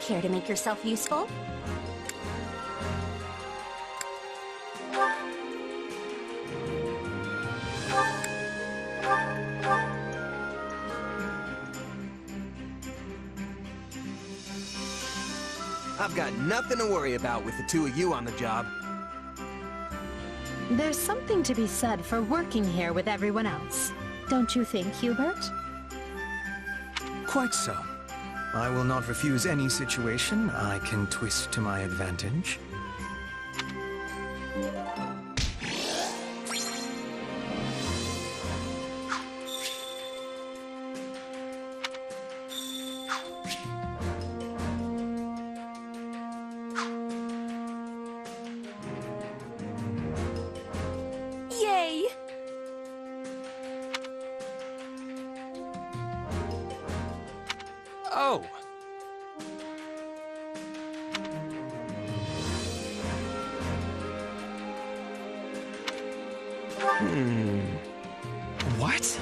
Care to make yourself useful? I've got nothing to worry about with the two of you on the job. There's something to be said for working here with everyone else. Don't you think, Hubert? Quite so. I will not refuse any situation I can twist to my advantage. Yay! Oh! What?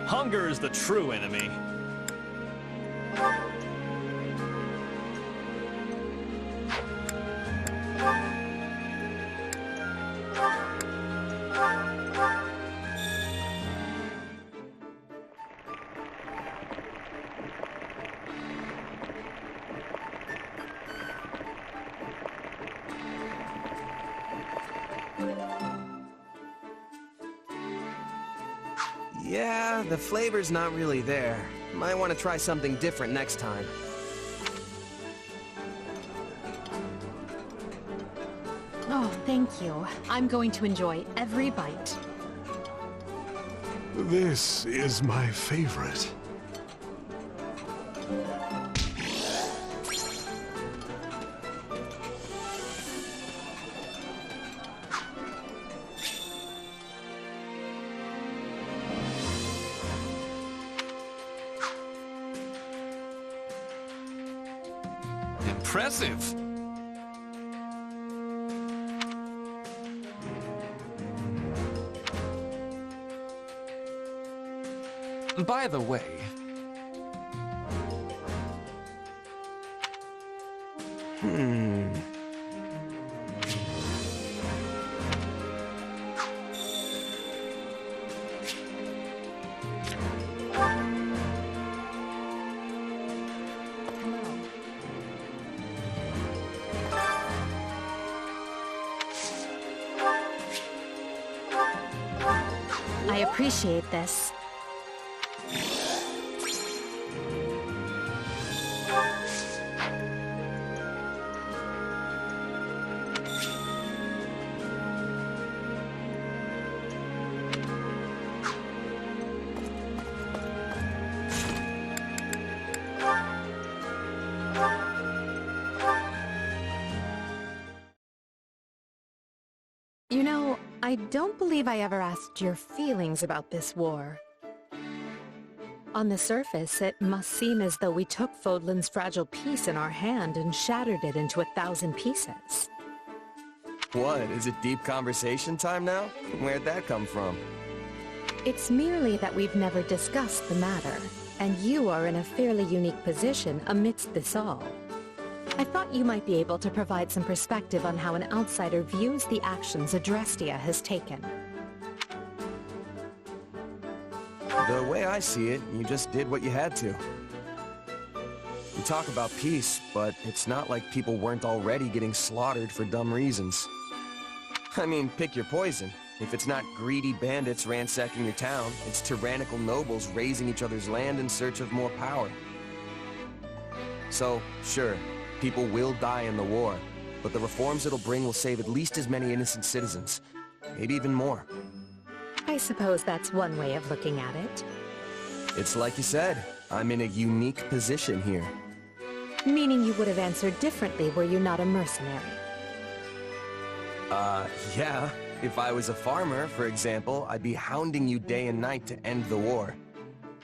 Hunger is the true enemy. Yeah, the flavor's not really there. Might want to try something different next time. Oh, thank you. I'm going to enjoy every bite. This is my favorite. Impressive! By the way... I appreciate this. You know, I don't believe I ever asked your feelings about this war. On the surface, it must seem as though we took Fodlan's fragile piece in our hand and shattered it into 1,000 pieces. What, is it deep conversation time now? Where'd that come from? It's merely that we've never discussed the matter, and you are in a fairly unique position amidst this all. I thought you might be able to provide some perspective on how an outsider views the actions Adrestia has taken. The way I see it, you just did what you had to. You talk about peace, but it's not like people weren't already getting slaughtered for dumb reasons. I mean, pick your poison. If it's not greedy bandits ransacking your town, it's tyrannical nobles raising each other's land in search of more power. So, sure, people will die in the war, but the reforms it'll bring will save at least as many innocent citizens. Maybe even more. I suppose that's one way of looking at it. It's like you said, I'm in a unique position here. Meaning you would have answered differently were you not a mercenary. Yeah. If I was a farmer, for example, I'd be hounding you day and night to end the war.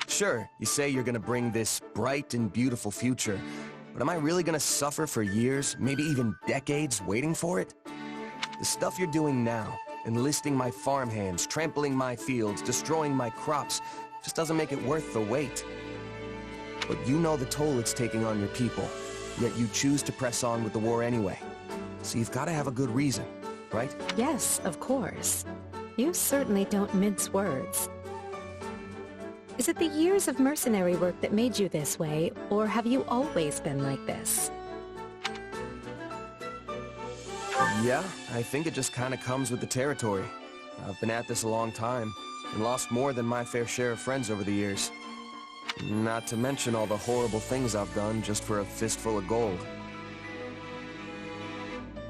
Sure, you say you're gonna bring this bright and beautiful future, but am I really gonna suffer for years, maybe even decades, waiting for it? The stuff you're doing now, enlisting my farmhands, trampling my fields, destroying my crops, just doesn't make it worth the wait. But you know the toll it's taking on your people, yet you choose to press on with the war anyway. So you've gotta have a good reason, right? Yes, of course. You certainly don't mince words. Is it the years of mercenary work that made you this way, or have you always been like this? Yeah, I think it just kinda comes with the territory. I've been at this a long time, and lost more than my fair share of friends over the years. Not to mention all the horrible things I've done just for a fistful of gold.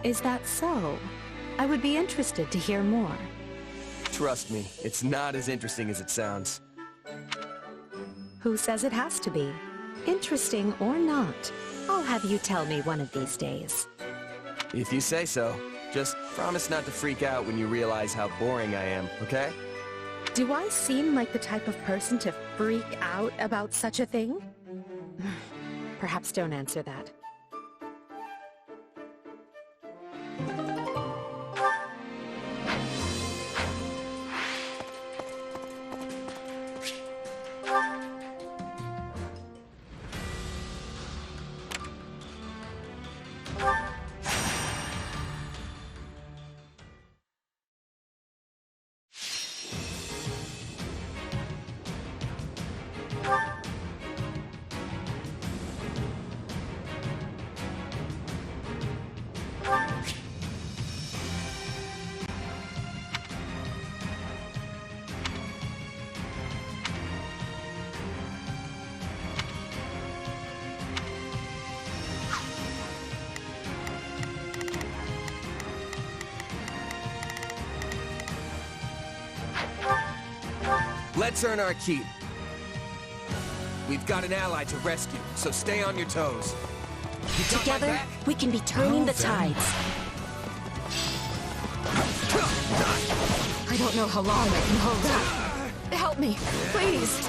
Is that so? I would be interested to hear more. Trust me, it's not as interesting as it sounds. Who says it has to be? Interesting or not, I'll have you tell me one of these days. If you say so. Just promise not to freak out when you realize how boring I am, okay? Do I seem like the type of person to freak out about such a thing? Perhaps don't answer that. Let's earn our keep. We've got an ally to rescue, so stay on your toes. Together, we can be turning the tides. I don't know how long I can hold out. Help me, please.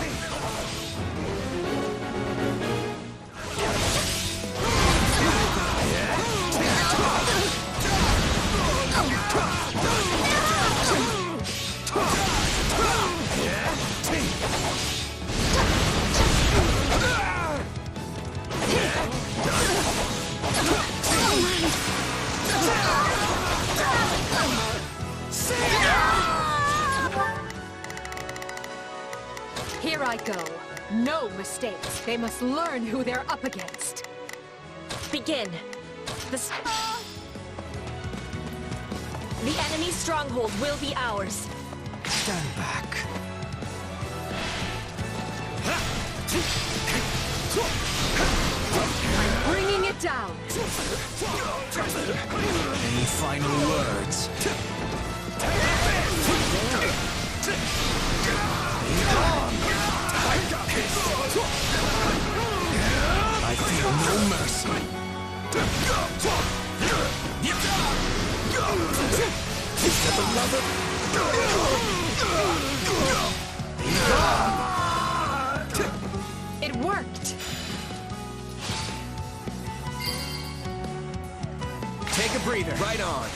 Here I go. No mistakes. They must learn who they're up against. Begin. The enemy's stronghold will be ours. Stand back. I'm bringing it down. Any final words? I feel no mercy. It worked. Take a breather. Right on.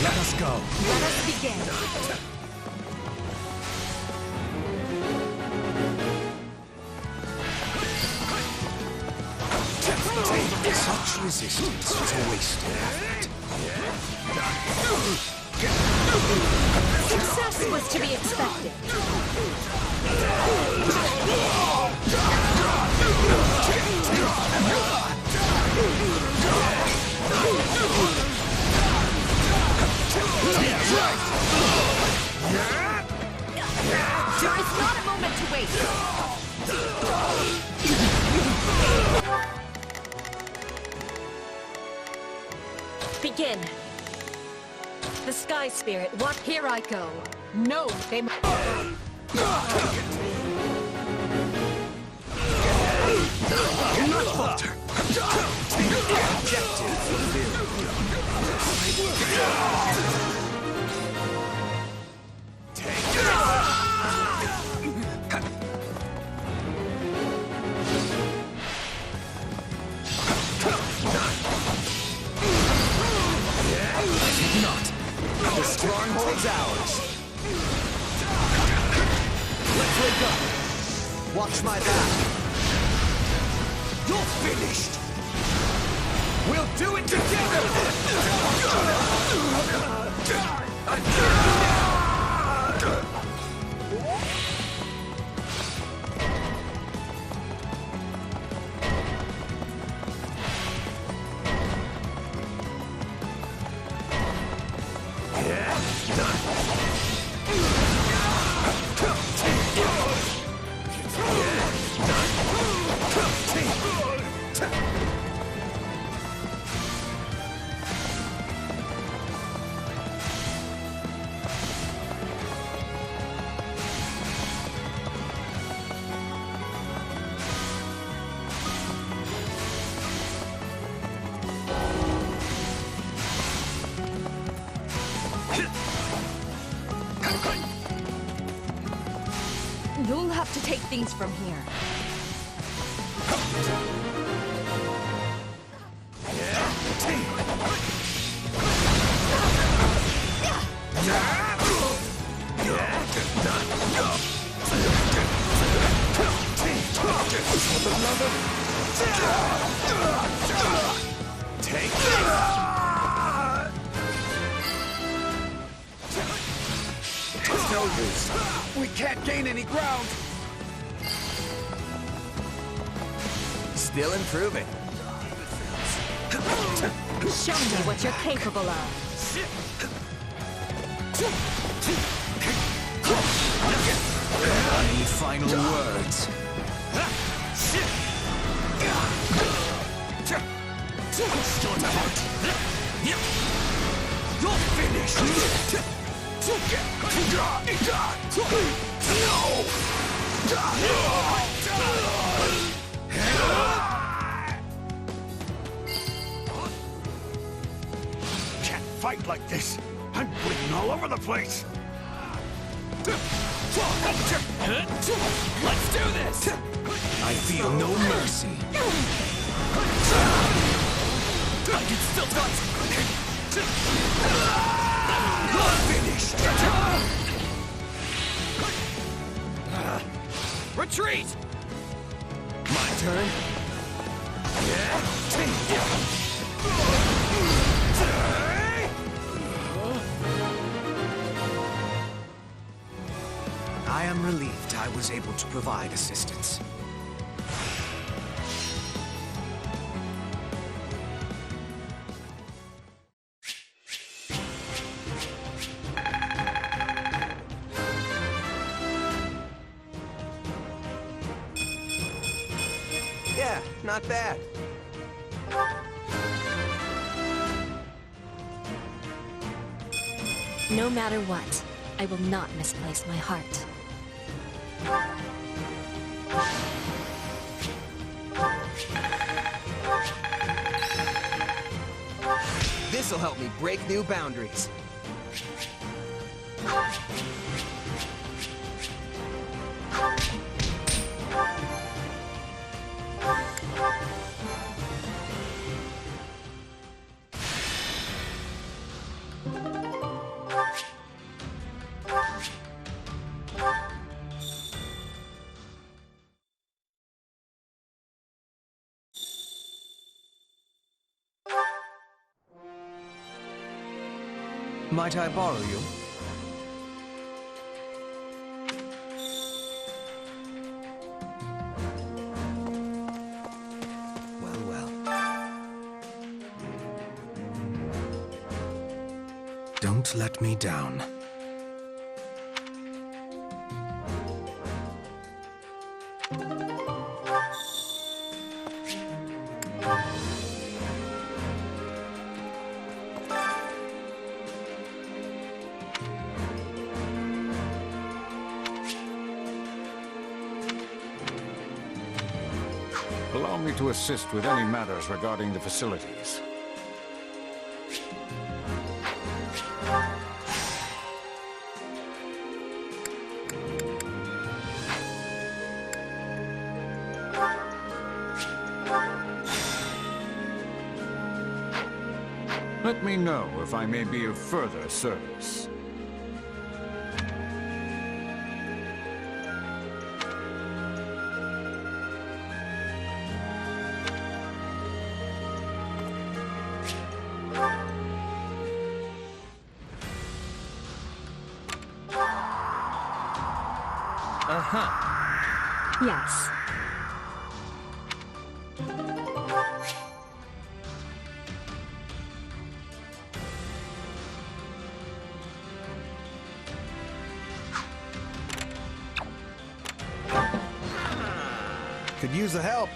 Let us go. Let us begin. Such resistance is a wasted effort. Success was to be expected. There is not a moment to waste. Begin. The Sky Spirit, what? Here I go. No, they must. Do not falter. Objective fulfilled. The stronghold's ours. Let's wake up. Watch my back. You're finished. We'll do it together. You'll have to take things from here. Take It's no use. We can't gain any ground. Still improving. Show me what you're capable of. Any final words? You're finished! Can't fight like this. I'm bleeding all over the place. Let's do this! I feel no mercy. I can still touch. Finished. Retreat! My turn? I am relieved I was able to provide assistance. Yeah, not bad. No matter what, I will not misplace my heart. This'll help me break new boundaries. Might I borrow you? Well, well. Don't let me down. Allow me to assist with any matters regarding the facilities. Let me know if I may be of further service. Yes. Could use the help.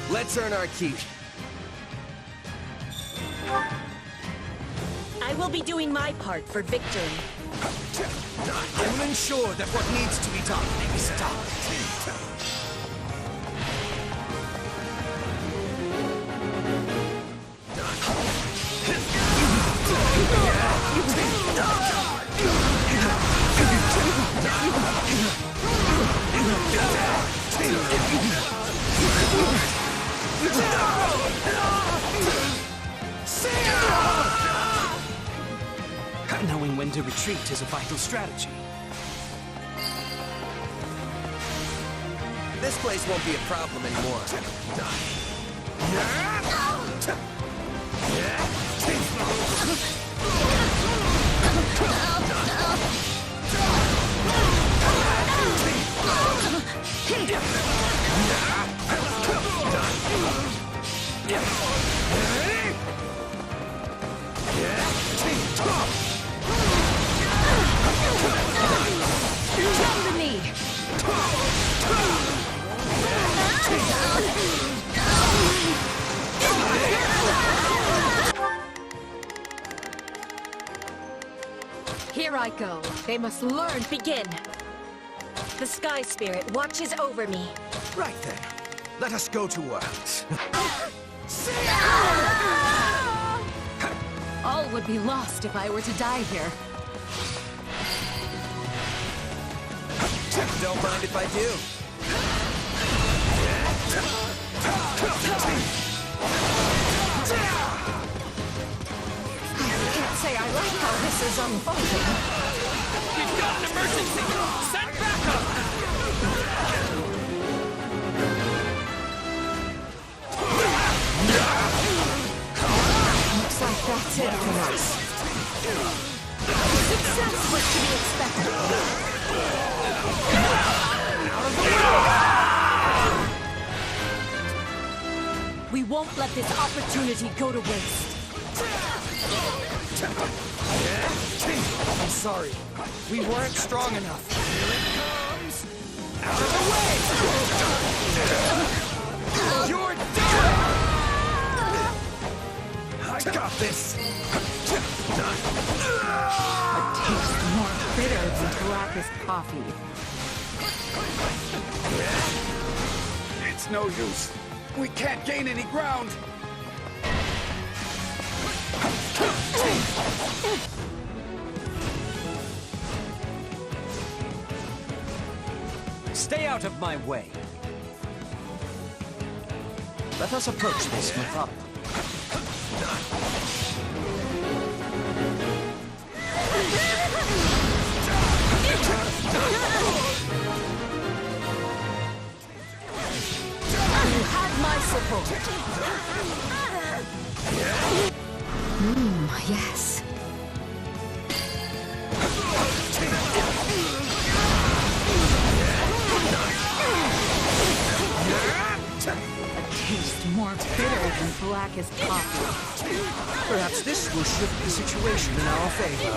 Let's earn our keep. I will be doing my part for victory. I will ensure that what needs to be done is done. Knowing when to retreat is a vital strategy. This place won't be a problem anymore. Come to me! Here I go. They must learn. Begin. The Sky Spirit watches over me. Right then. Let us go to work. All would be lost if I were to die here. Don't mind if I do. I can't say I like how this is unfolding. We've got an emergency! Send backup! Looks like that's it for us. Success was to be expected. We won't let this opportunity go to waste. I'm sorry. We weren't strong enough. Here it comes! Out of the way! You're done! I got this! A taste more bitter than blackest coffee. It's no use. We can't gain any ground. Stay out of my way. Let us approach this methodically. You had my support. Yes. A taste more bitter than blackest coffee. Perhaps this will shift the situation in our favor.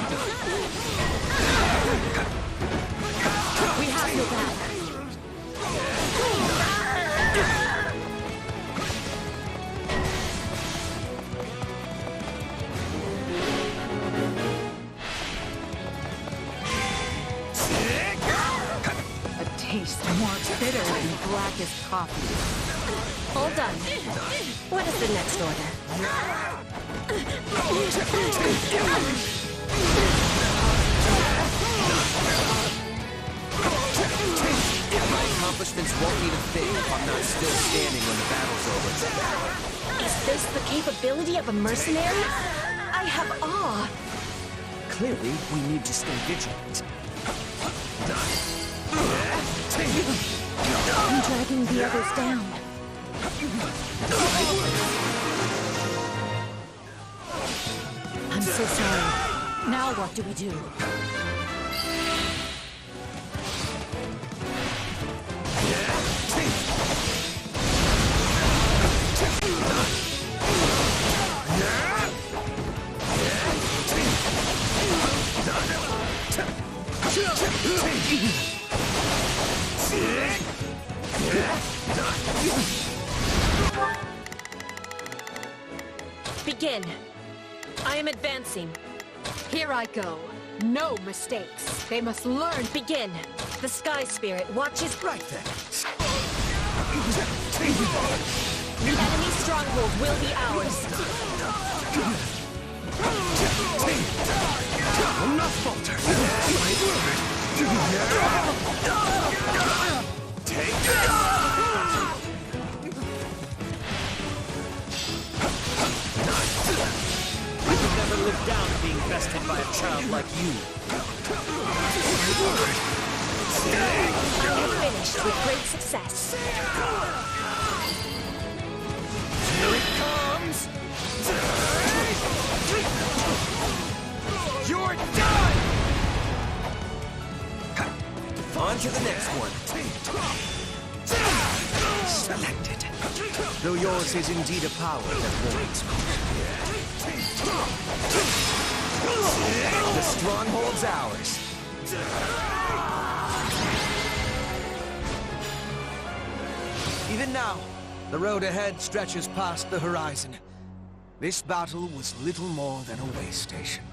We have your back. A taste more bitter than blackest coffee. All done. What is the next order? My accomplishments won't mean a thing if I'm not still standing when the battle's over. Is this the capability of a mercenary? I have awe. Clearly, we need to stay vigilant. I'm dragging the others down. I'm so sorry. Now what do we do? Begin. I am advancing. Here I go. No mistakes. They must learn. Begin. The Sky Spirit watches. Right then. The enemy stronghold will be ours. Enough, Falter! Take this! I could never live down to being bested by a child like you. I have finished with great success. Here it comes! You're done! On to the next one. Selected. Though yours is indeed a power that warrants me. The stronghold's ours. Even now, the road ahead stretches past the horizon. This battle was little more than a way station.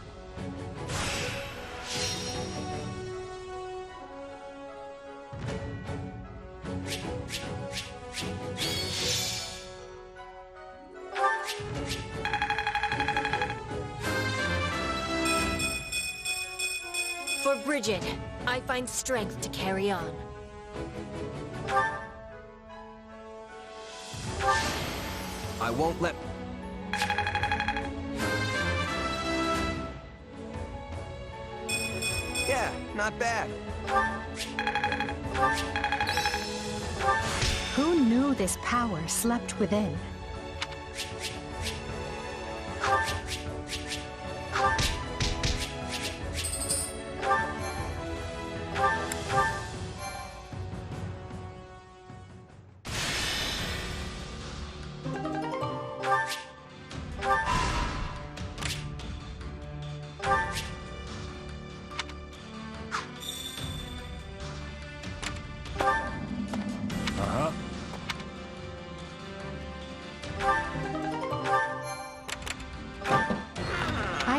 For Bridget, I find strength to carry on. I won't let... Yeah, not bad. Who knew this power slept within?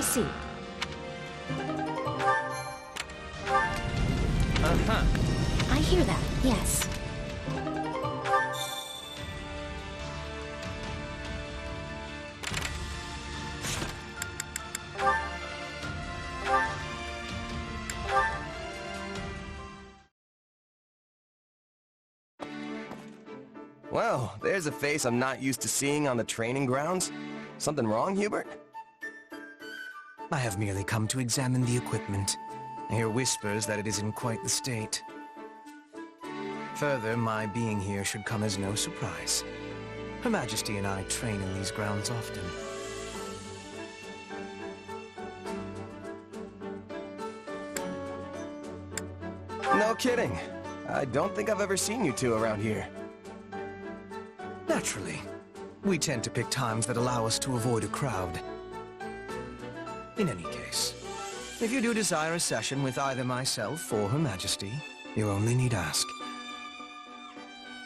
see. Uh-huh. I hear that, yes. Well, there's a face I'm not used to seeing on the training grounds. Something wrong, Hubert? I have merely come to examine the equipment. I hear whispers that it is in quite the state. Further, my being here should come as no surprise. Her Majesty and I train in these grounds often. No kidding. I don't think I've ever seen you two around here. Naturally. We tend to pick times that allow us to avoid a crowd. In any case, if you do desire a session with either myself or Her Majesty, you only need ask.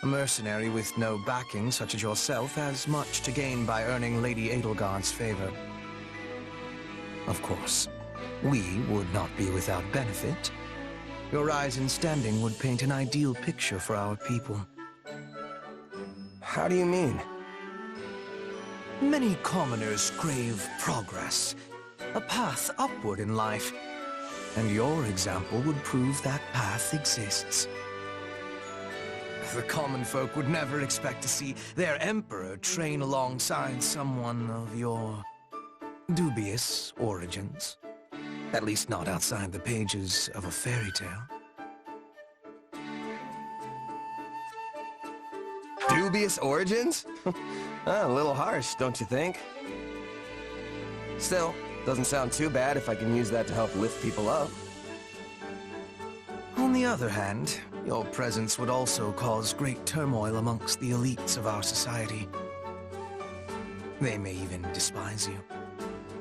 A mercenary with no backing such as yourself has much to gain by earning Lady Edelgard's favor. Of course, we would not be without benefit. Your rise in standing would paint an ideal picture for our people. How do you mean? Many commoners crave progress, a path upward in life, and your example would prove that path exists. The common folk would never expect to see their emperor train alongside someone of your dubious origins. At least not outside the pages of a fairy tale. Dubious origins? A little harsh, don't you think? Still, doesn't sound too bad if I can use that to help lift people up. On the other hand, your presence would also cause great turmoil amongst the elites of our society. They may even despise you.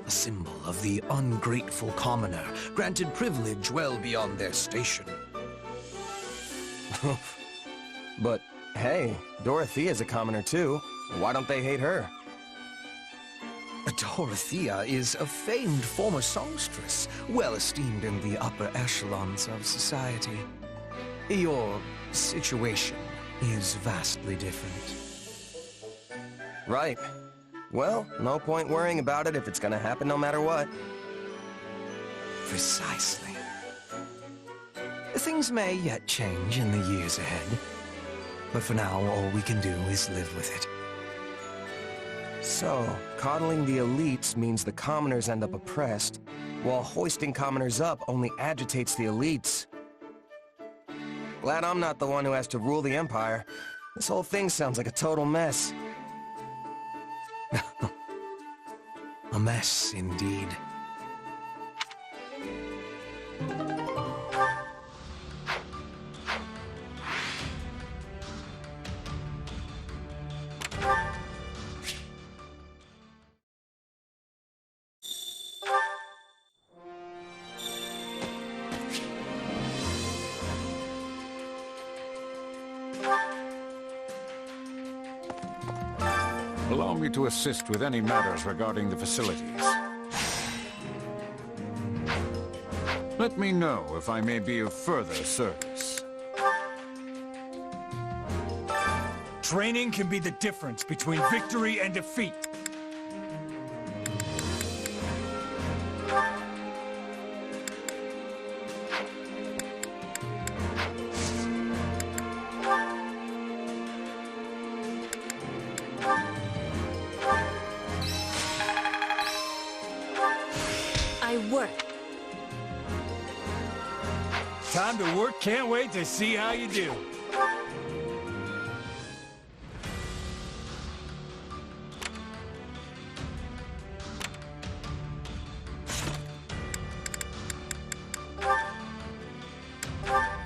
A symbol of the ungrateful commoner, granted privilege well beyond their station. But, hey, Dorothea's a commoner too. Why don't they hate her? Dorothea is a famed former songstress, well esteemed in the upper echelons of society. Your situation is vastly different. Right. Well, no point worrying about it if it's gonna happen no matter what. Precisely. Things may yet change in the years ahead. But for now, all we can do is live with it. So, coddling the elites means the commoners end up oppressed, while hoisting commoners up only agitates the elites. Glad I'm not the one who has to rule the Empire. This whole thing sounds like a total mess. A mess, indeed. Allow me to assist with any matters regarding the facilities. Let me know if I may be of further service. Training can be the difference between victory and defeat. Time to work. Can't wait to see how you do.